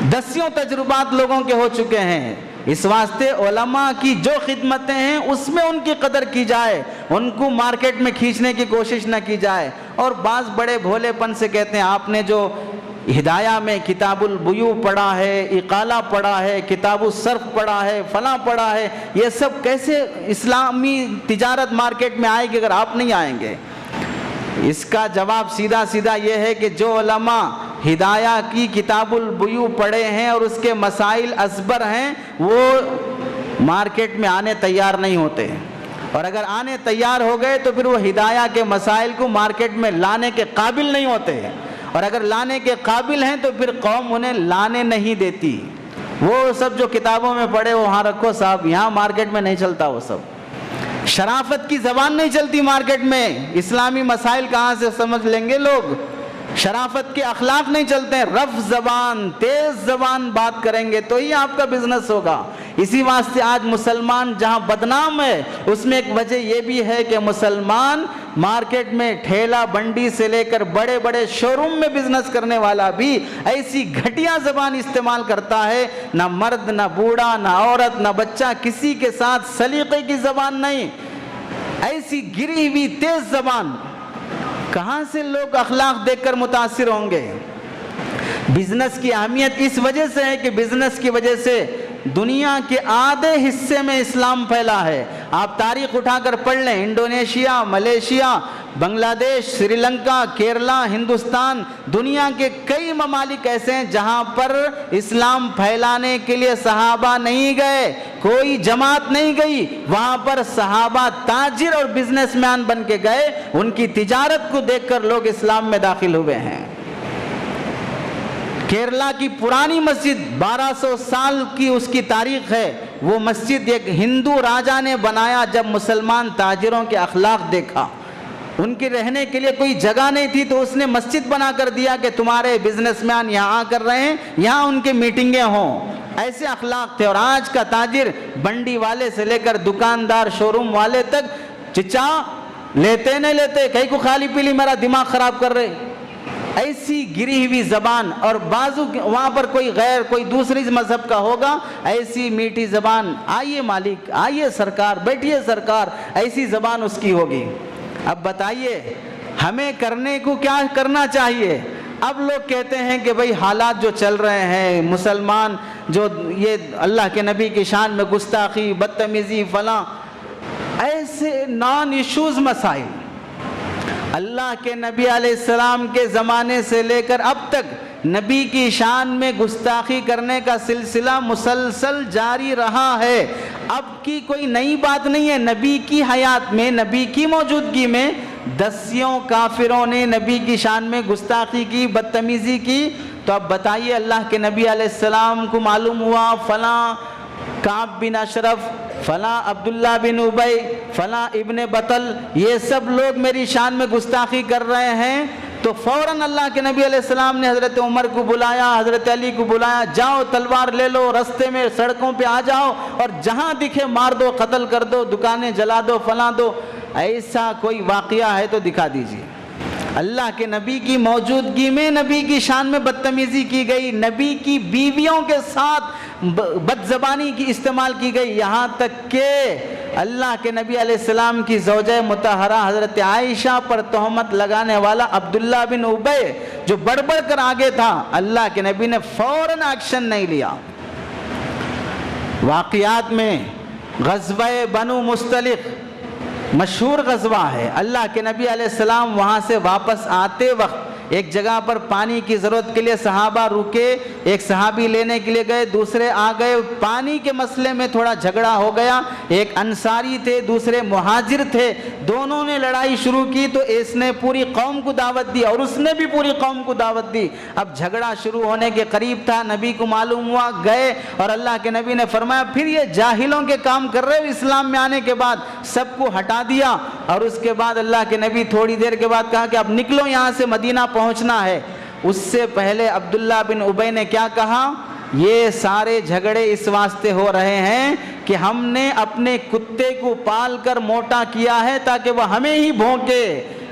دسیوں تجربات لوگوں کے ہو چکے ہیں۔ اس واسطے علماء کی جو خدمتیں ہیں اس میں ان کی قدر کی جائے، ان کو مارکیٹ میں کھینچنے کی کوشش نہ کی جائے۔ اور بعض بڑے بھولے پن سے کہتے ہیں آپ نے جو ہدایہ میں کتاب البیوع پڑھا ہے، اقالہ پڑھا ہے، کتاب الصرف پڑھا ہے، فلاں پڑھا ہے، یہ سب کیسے اسلامی تجارت مارکیٹ میں آئے گی اگر آپ نہیں آئیں گے؟ اس کا جواب سیدھا سیدھا یہ ہے کہ جو علماء ہدایہ کی کتاب البیوع پڑھے ہیں اور اس کے مسائل ازبر ہیں، وہ مارکیٹ میں آنے تیار نہیں ہوتے، اور اگر آنے تیار ہو گئے تو پھر وہ ہدایہ کے مسائل کو مارکیٹ میں لانے کے قابل نہیں ہوتے، اور اگر لانے کے قابل ہیں تو پھر قوم انہیں لانے نہیں دیتی۔ وہ سب جو کتابوں میں پڑھے وہ وہاں رکھو صاحب، یہاں مارکیٹ میں نہیں چلتا وہ سب۔ شرافت کی زبان نہیں چلتی مارکیٹ میں، اسلامی مسائل کہاں سے سمجھ لیں گے لوگ؟ شرافت کے اخلاق نہیں چلتے ہیں، رف زبان، تیز زبان بات کریں گے تو ہی آپ کا بزنس ہوگا۔ اسی واسطے آج مسلمان جہاں بدنام ہے، اس میں ایک وجہ یہ بھی ہے کہ مسلمان مارکیٹ میں ٹھیلا بنڈی سے لے کر بڑے بڑے شو روم میں بزنس کرنے والا بھی ایسی گھٹیا زبان استعمال کرتا ہے، نہ مرد نہ بوڑھا نہ عورت نہ بچہ کسی کے ساتھ سلیقے کی زبان نہیں، ایسی گری ہوئی تیز زبان۔ کہاں سے لوگ اخلاق دیکھ کر متاثر ہوں گے؟ بزنس کی اہمیت اس وجہ سے ہے کہ بزنس کی وجہ سے دنیا کے آدھے حصے میں اسلام پھیلا ہے۔ آپ تاریخ اٹھا کر پڑھ لیں، انڈونیشیا، ملیشیا، بنگلہ دیش، سری لنکا، کیرلا، ہندوستان، دنیا کے کئی ممالک ایسے ہیں جہاں پر اسلام پھیلانے کے لیے صحابہ نہیں گئے، کوئی جماعت نہیں گئی، وہاں پر صحابہ تاجر اور بزنس مین بن کے گئے، ان کی تجارت کو دیکھ کر لوگ اسلام میں داخل ہوئے ہیں۔ کیرلا کی پرانی مسجد 1200 سال کی اس کی تاریخ ہے، وہ مسجد ایک ہندو راجا نے بنایا جب مسلمان تاجروں کے اخلاق دیکھا، ان کے رہنے کے لیے کوئی جگہ نہیں تھی تو اس نے مسجد بنا کر دیا کہ تمہارے بزنس مین یہاں آ کر رہے ہیں، یہاں ان کی میٹنگیں ہوں۔ ایسے اخلاق تھے۔ اور آج کا تاجر بنڈی والے سے لے کر دکاندار شو روم والے تک چچا لیتے نہیں لیتے، کہیں کو خالی پیلی میرا دماغ خراب کر رہے، ایسی گری ہوئی زبان۔ اور بازو وہاں پر کوئی غیر کوئی دوسری مذہب کا ہوگا، ایسی میٹھی زبان، آئیے مالک، آئیے سرکار، بیٹھیے سرکار، ایسی زبان اس کی ہوگی۔ اب بتائیے ہمیں کرنے کو کیا کرنا چاہیے؟ اب لوگ کہتے ہیں کہ بھئی حالات جو چل رہے ہیں، مسلمان جو یہ اللہ کے نبی کی شان میں گستاخی، بدتمیزی، فلاں، ایسے نان ایشوز مسائل اللہ کے نبی علیہ السلام کے زمانے سے لے کر اب تک نبی کی شان میں گستاخی کرنے کا سلسلہ مسلسل جاری رہا ہے۔ اب کی کوئی نئی بات نہیں ہے۔ نبی کی حیات میں، نبی کی موجودگی میں دسیوں کافروں نے نبی کی شان میں گستاخی کی، بدتمیزی کی۔ تو اب بتائیے اللہ کے نبی علیہ السلام کو معلوم ہوا فلاں کعب بن اشرف، فلاں عبداللہ بن ابی، فلاں ابن بطل، یہ سب لوگ میری شان میں گستاخی کر رہے ہیں، تو فوراً اللہ کے نبی علیہ السلام نے حضرت عمر کو بلایا، حضرت علی کو بلایا، جاؤ تلوار لے لو، رستے میں سڑکوں پہ آ جاؤ اور جہاں دکھے مار دو، قتل کر دو، دکانیں جلا دو، فلاں دو۔ ایسا کوئی واقعہ ہے تو دکھا دیجیے۔ اللہ کے نبی کی موجودگی میں نبی کی شان میں بدتمیزی کی گئی، نبی کی بیویوں کے ساتھ بد زبانی کی استعمال کی گئی، یہاں تک کہ اللہ کے نبی علیہ السلام کی زوجہ مطہرہ حضرت عائشہ پر تہمت لگانے والا عبداللہ بن ابی جو بڑھ بڑھ کر آگے تھا، اللہ کے نبی نے فوراً ایکشن نہیں لیا۔ واقعات میں غزوہ بنو مستلق مشہور غزوہ ہے، اللہ کے نبی علیہ السلام وہاں سے واپس آتے وقت ایک جگہ پر پانی کی ضرورت کے لیے صحابہ رکے، ایک صحابی لینے کے لیے گئے، دوسرے آ گئے، پانی کے مسئلے میں تھوڑا جھگڑا ہو گیا، ایک انصاری تھے دوسرے مہاجر تھے، دونوں نے لڑائی شروع کی تو اس نے پوری قوم کو دعوت دی اور اس نے بھی پوری قوم کو دعوت دی۔ اب جھگڑا شروع ہونے کے قریب تھا، نبی کو معلوم ہوا، گئے اور اللہ کے نبی نے فرمایا پھر یہ جاہلوں کے کام کر رہے ہو، اسلام میں آنے کے بعد سب کو ہٹا دیا، اور اس کے بعد اللہ کے نبی تھوڑی دیر کے بعد کہا کہ اب نکلو یہاں سے، مدینہ پہنچنا ہے۔ اس سے پہلے عبداللہ بن ابی نے کیا کہا؟ یہ سارے جھگڑے اس واسطے ہو رہے ہیں کہ ہم نے اپنے کتے کو پال کر موٹا کیا ہے تاکہ وہ ہمیں ہی بھونکے۔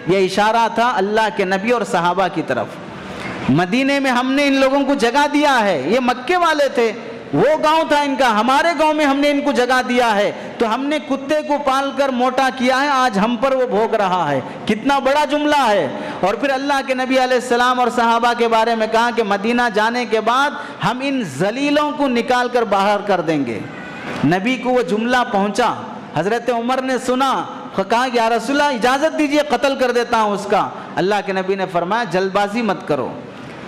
یہ اشارہ تھا اللہ کے نبی اور صحابہ کی طرف۔ مدینے میں ہم نے ان لوگوں کو جگہ دیا ہے، یہ مکے والے تھے، وہ گاؤں تھا ان کا، ہمارے گاؤں میں ہم نے ان کو جگہ دیا ہے، تو ہم نے کتے کو پال کر موٹا کیا ہے، آج ہم پر وہ بھوگ رہا ہے۔ کتنا بڑا جملہ ہے۔ اور پھر اللہ کے نبی علیہ السلام اور صحابہ کے بارے میں کہا کہ مدینہ جانے کے بعد ہم ان ذلیلوں کو نکال کر باہر کر دیں گے۔ نبی کو وہ جملہ پہنچا، حضرت عمر نے سنا، کہا کہ یا رسول اللہ اجازت دیجئے قتل کر دیتا ہوں اس کا۔ اللہ کے نبی نے فرمایا جلد بازی مت کرو،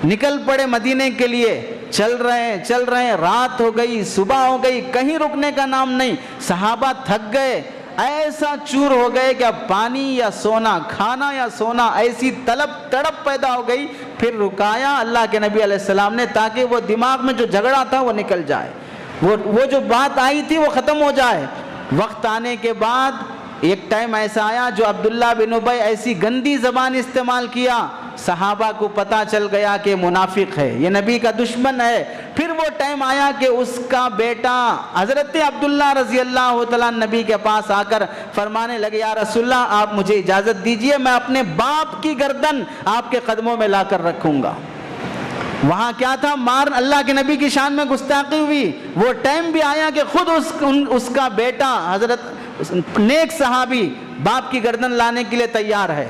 نکل پڑے مدینے کے لیے، چل رہے ہیں، رات ہو گئی، صبح ہو گئی، کہیں رکنے کا نام نہیں۔ صحابہ تھک گئے، ایسا چور ہو گئے کہ اب پانی یا سونا، کھانا یا سونا، ایسی تڑپ پیدا ہو گئی۔ پھر رکایا اللہ کے نبی علیہ السلام نے تاکہ وہ دماغ میں جو جھگڑا تھا وہ نکل جائے، وہ جو بات آئی تھی وہ ختم ہو جائے۔ وقت آنے کے بعد ایک ٹائم ایسا آیا جو عبداللہ بن ابی ایسی گندی زبان استعمال کیا، صحابہ کو پتا چل گیا کہ منافق ہے، یہ نبی کا دشمن ہے۔ پھر وہ ٹائم آیا کہ اس کا بیٹا حضرت عبداللہ رضی اللہ تعالیٰ نبی کے پاس آ کر فرمانے لگے یا رسول اللہ آپ مجھے اجازت دیجئے، میں اپنے باپ کی گردن آپ کے قدموں میں لا کر رکھوں گا۔ وہاں کیا تھا؟ اللہ کے نبی کی شان میں گستاخی ہوئی۔ وہ ٹائم بھی آیا کہ خود اس کا بیٹا حضرت نیک صحابی باپ کی گردن لانے کے لیے تیار ہے۔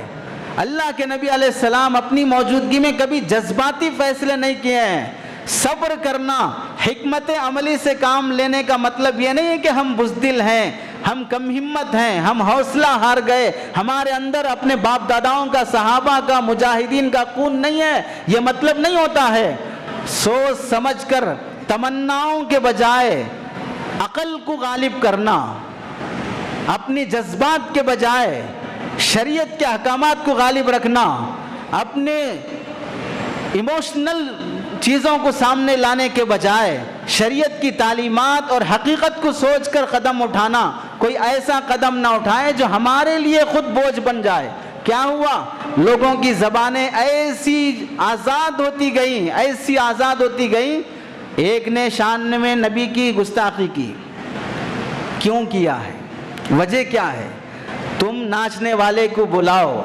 اللہ کے نبی علیہ السلام اپنی موجودگی میں کبھی جذباتی فیصلے نہیں کیے ہیں۔ صبر کرنا، حکمت عملی سے کام لینے کا مطلب یہ نہیں ہے کہ ہم بزدل ہیں، ہم کم ہمت ہیں، ہم حوصلہ ہار گئے، ہمارے اندر اپنے باپ داداؤں کا، صحابہ کا، مجاہدین کا خون نہیں ہے، یہ مطلب نہیں ہوتا ہے۔ سوچ سمجھ کر تمناؤں کے بجائے عقل کو غالب کرنا، اپنی جذبات کے بجائے شریعت کے احکامات کو غالب رکھنا، اپنے ایموشنل چیزوں کو سامنے لانے کے بجائے شریعت کی تعلیمات اور حقیقت کو سوچ کر قدم اٹھانا۔ کوئی ایسا قدم نہ اٹھائے جو ہمارے لیے خود بوجھ بن جائے۔ کیا ہوا؟ لوگوں کی زبانیں ایسی آزاد ہوتی گئیں، ایک نے شان میں نبی کی گستاخی کی۔ کیوں کیا ہے؟ وجہ کیا ہے؟ تم ناچنے والے کو بلاؤ،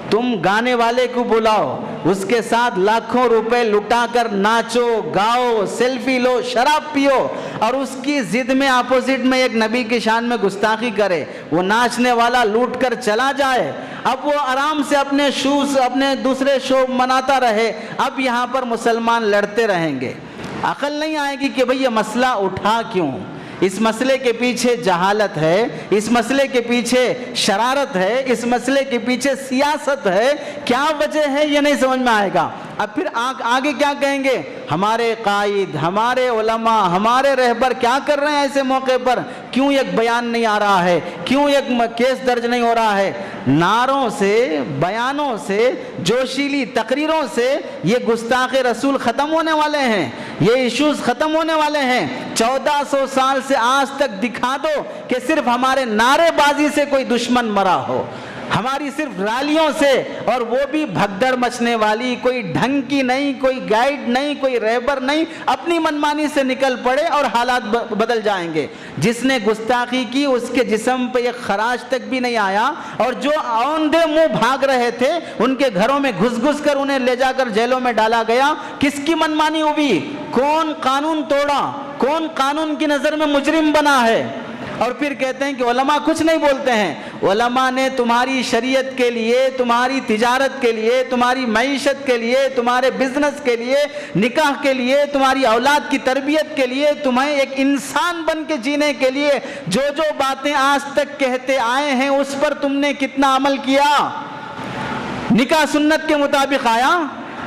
تم گانے والے کو بلاؤ، اس کے ساتھ لاکھوں روپے لٹا کر ناچو، گاؤ، سیلفی لو، شراب پیو، اور اس کی ضد میں اپوزٹ میں ایک نبی کی شان میں گستاخی کرے، وہ ناچنے والا لوٹ کر چلا جائے، اب وہ آرام سے اپنے دوسرے شو مناتا رہے، اب یہاں پر مسلمان لڑتے رہیں گے۔ عقل نہیں آئے گی کہ بھئی یہ مسئلہ اٹھا کیوں؟ اس مسئلے کے پیچھے جہالت ہے، اس مسئلے کے پیچھے شرارت ہے، اس مسئلے کے پیچھے سیاست ہے، کیا وجہ ہے یہ نہیں سمجھ میں آئے گا۔ اب پھر آگے کیا کہیں گے؟ ہمارے قائد، ہمارے علماء، ہمارے رہبر کیا کر رہے ہیں ایسے موقع پر؟ کیوں ایک بیان نہیں آ رہا ہے؟ کیوں ایک کیس درج نہیں ہو رہا ہے؟ نعروں سے، بیانوں سے، جوشیلی تقریروں سے یہ گستاخ رسول ختم ہونے والے ہیں، یہ ایشوز ختم ہونے والے ہیں۔ 1400 سال سے آج تک دکھا دو کہ صرف ہمارے نعرے بازی سے کوئی دشمن مرا ہو، ہماری صرف رالیوں سے، اور وہ بھی بھگدڑ مچنے والی، کوئی ڈھنگ کی نہیں، کوئی گائیڈ نہیں، کوئی رہبر نہیں، اپنی منمانی سے نکل پڑے اور حالات بدل جائیں گے۔ جس نے گستاخی کی اس کے جسم پہ ایک خراش تک بھی نہیں آیا، اور جو اوندھے منہ بھاگ رہے تھے ان کے گھروں میں گھس گھس کر انہیں لے جا کر جیلوں میں ڈالا گیا۔ کس کی منمانی ہوئی؟ کون قانون توڑا؟ کون قانون کی نظر میں مجرم بنا ہے؟ اور پھر کہتے ہیں کہ علماء کچھ نہیں بولتے ہیں۔ علماء نے تمہاری شریعت کے لیے، تمہاری تجارت کے لیے، تمہاری معیشت کے لیے، تمہارے بزنس کے لیے، نکاح کے لیے، تمہاری اولاد کی تربیت کے لیے، تمہیں ایک انسان بن کے جینے کے لیے جو جو باتیں آج تک کہتے آئے ہیں اس پر تم نے کتنا عمل کیا؟ نکاح سنت کے مطابق آیا،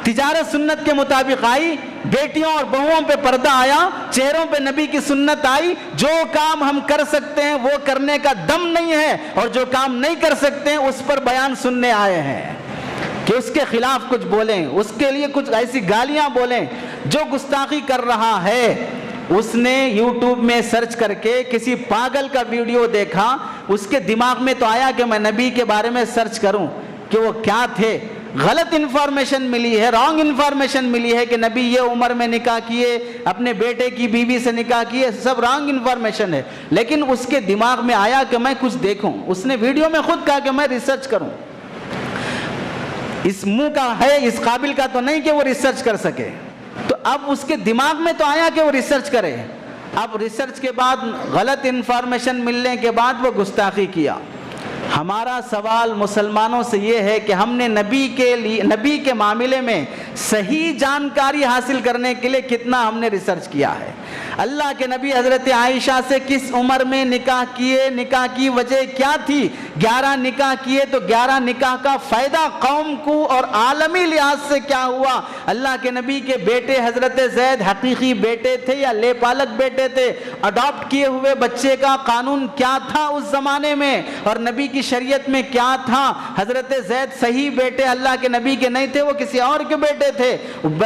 تجارت سنت کے مطابق آئی، بیٹیوں اور بہوؤں پہ پردہ آیا، چہروں پہ نبی کی سنت آئی۔ جو کام ہم کر سکتے ہیں وہ کرنے کا دم نہیں ہے، اور جو کام نہیں کر سکتے ہیں اس پر بیان سننے آئے ہیں کہ اس کے خلاف کچھ بولیں، اس کے لیے کچھ ایسی گالیاں بولیں۔ جو گستاخی کر رہا ہے اس نے یوٹیوب میں سرچ کر کے کسی پاگل کا ویڈیو دیکھا، اس کے دماغ میں تو آیا کہ میں نبی کے بارے میں سرچ کروں کہ وہ کیا تھے۔ غلط انفارمیشن ملی ہے، رانگ انفارمیشن ملی ہے کہ نبی یہ عمر میں نکاح کیے، اپنے بیٹے کی بیوی سے نکاح کیے، سب رانگ انفارمیشن ہے۔ لیکن اس کے دماغ میں آیا کہ میں کچھ دیکھوں، اس نے ویڈیو میں خود کہا کہ میں ریسرچ کروں۔ اس منہ کا ہے، اس قابل کا تو نہیں کہ وہ ریسرچ کر سکے، تو اب اس کے دماغ میں تو آیا کہ وہ ریسرچ کرے۔ اب ریسرچ کے بعد غلط انفارمیشن ملنے کے بعد وہ گستاخی کیا۔ ہمارا سوال مسلمانوں سے یہ ہے کہ ہم نے نبی کے معاملے میں صحیح جانکاری حاصل کرنے کے لیے کتنا ہم نے ریسرچ کیا ہے۔ اللہ کے نبی حضرت عائشہ سے کس عمر میں نکاح کیے، نکاح کی وجہ کیا تھی؟ 11 نکاح کیے تو 11 نکاح کا فائدہ قوم کو اور عالمی لحاظ سے کیا ہوا؟ اللہ کے نبی کے بیٹے حضرت زید حقیقی بیٹے تھے یا لے پالک بیٹے تھے؟ اڈاپٹ کیے ہوئے بچے کا قانون کیا تھا اس زمانے میں، اور نبی کی شریعت میں کیا تھا؟ حضرت زید صحیح بیٹے اللہ کے نبی کے نہیں تھے، وہ کسی اور کے بیٹے تھے،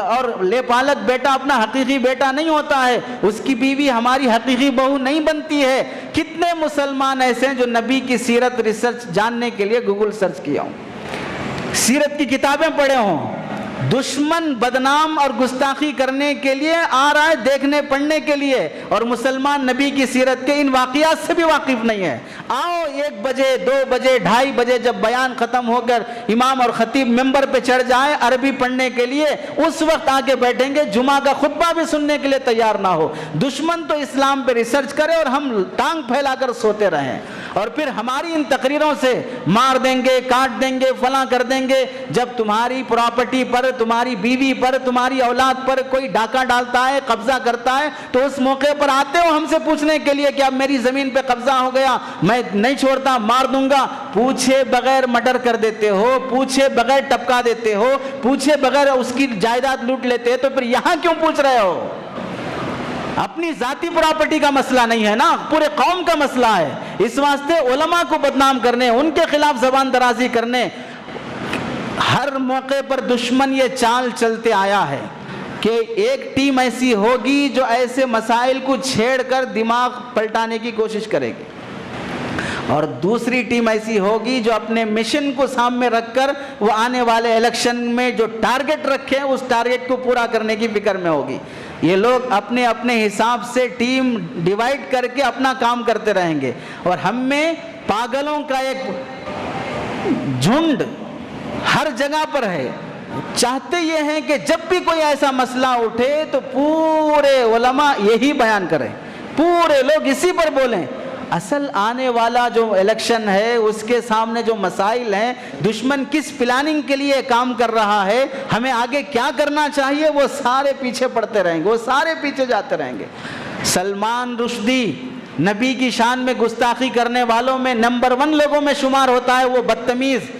اور لے پالک بیٹا اپنا حقیقی بیٹا نہیں ہوتا ہے، اس کی بیوی ہماری حقیقی بہو نہیں بنتی ہے۔ کتنے مسلمان ایسے ہیں جو نبی کی سیرت ریسرچ جاننے کے لیے گوگل سرچ کیا ہوں، سیرت کی کتابیں پڑھے ہوں، دشمن بدنام اور گستاخی کرنے کے لیے آ رہا ہے دیکھنے پڑھنے کے لیے، اور مسلمان نبی کی سیرت کے ان واقعات سے بھی واقف نہیں ہے۔ آؤ 1 بجے 2 بجے 2:30 بجے جب بیان ختم ہو کر امام اور خطیب ممبر پہ چڑھ جائے عربی پڑھنے کے لیے، اس وقت آ کے بیٹھیں گے، جمعہ کا خطبہ بھی سننے کے لیے تیار نہ ہو۔ دشمن تو اسلام پہ ریسرچ کرے اور ہم ٹانگ پھیلا کر سوتے رہیں، اور پھر ہماری ان تقریروں سے مار دیں گے، کاٹ دیں گے، فلاں کر دیں گے۔ جب تمہاری پراپرٹی پر، تمہاری بیوی پر، تمہاری اولاد پر کوئی ڈاکہ ڈالتا ہے، قبضہ کرتا ہے، تو اس موقع پر آتے ہو ہم سے پوچھنے کے لیے کہ اب میری زمین پہ قبضہ ہو گیا، میں نہیں چھوڑتا، مار دوں گا۔ پوچھے بغیر مرڈر کر دیتے ہو، پوچھے بغیر ٹپکا دیتے ہو، پوچھے بغیر اس کی جائیداد لوٹ لیتے ہو، تو پھر یہاں کیوں پوچھ رہے ہو؟ اپنی ذاتی پراپرٹی کا مسئلہ نہیں ہے نا، پورے قوم کا مسئلہ ہے۔ اس واسطے علماء کو بدنام کرنے، ان کے خلاف زبان درازی کرنے، ہر موقع پر دشمن یہ چال چلتے آیا ہے کہ ایک ٹیم ایسی ہوگی جو ایسے مسائل کو چھیڑ کر دماغ پلٹانے کی کوشش کرے گی، اور دوسری ٹیم ایسی ہوگی جو اپنے مشن کو سامنے رکھ کر وہ آنے والے الیکشن میں جو ٹارگٹ رکھے اس ٹارگٹ کو پورا کرنے کی فکر میں ہوگی۔ یہ لوگ اپنے اپنے حساب سے ٹیم ڈیوائیڈ کر کے اپنا کام کرتے رہیں گے، اور ہم میں پاگلوں کا ایک جھنڈ ہر جگہ پر ہے۔ چاہتے یہ ہیں کہ جب بھی کوئی ایسا مسئلہ اٹھے تو پورے علماء یہی بیان کریں، پورے لوگ اسی پر بولیں۔ اصل آنے والا جو الیکشن ہے اس کے سامنے جو مسائل ہیں، دشمن کس پلاننگ کے لیے کام کر رہا ہے، ہمیں آگے کیا کرنا چاہیے، وہ سارے پیچھے پڑتے رہیں گے، وہ سارے پیچھے جاتے رہیں گے۔ سلمان رشدی نبی کی شان میں گستاخی کرنے والوں میں نمبر 1 لوگوں میں شمار ہوتا ہے۔ وہ بدتمیز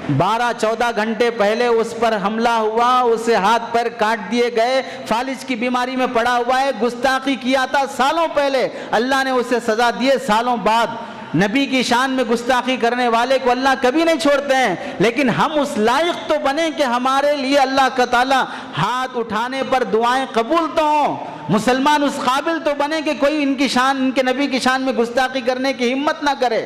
12-14 گھنٹے پہلے اس پر حملہ ہوا، اسے ہاتھ پیر کاٹ دیے گئے، فالج کی بیماری میں پڑا ہوا ہے، گستاخی کیا تھا سالوں پہلے، اللہ نے اسے سزا دیے سالوں بعد۔ نبی کی شان میں گستاخی کرنے والے کو اللہ کبھی نہیں چھوڑتے ہیں، لیکن ہم اس لائق تو بنیں کہ ہمارے لیے اللہ کا تعالیٰ ہاتھ اٹھانے پر دعائیں قبول تو ہوں۔ مسلمان اس قابل تو بنے کہ کوئی ان کی شان، ان کے نبی کی شان میں گستاخی کرنے کی ہمت نہ کرے۔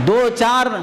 2-4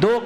2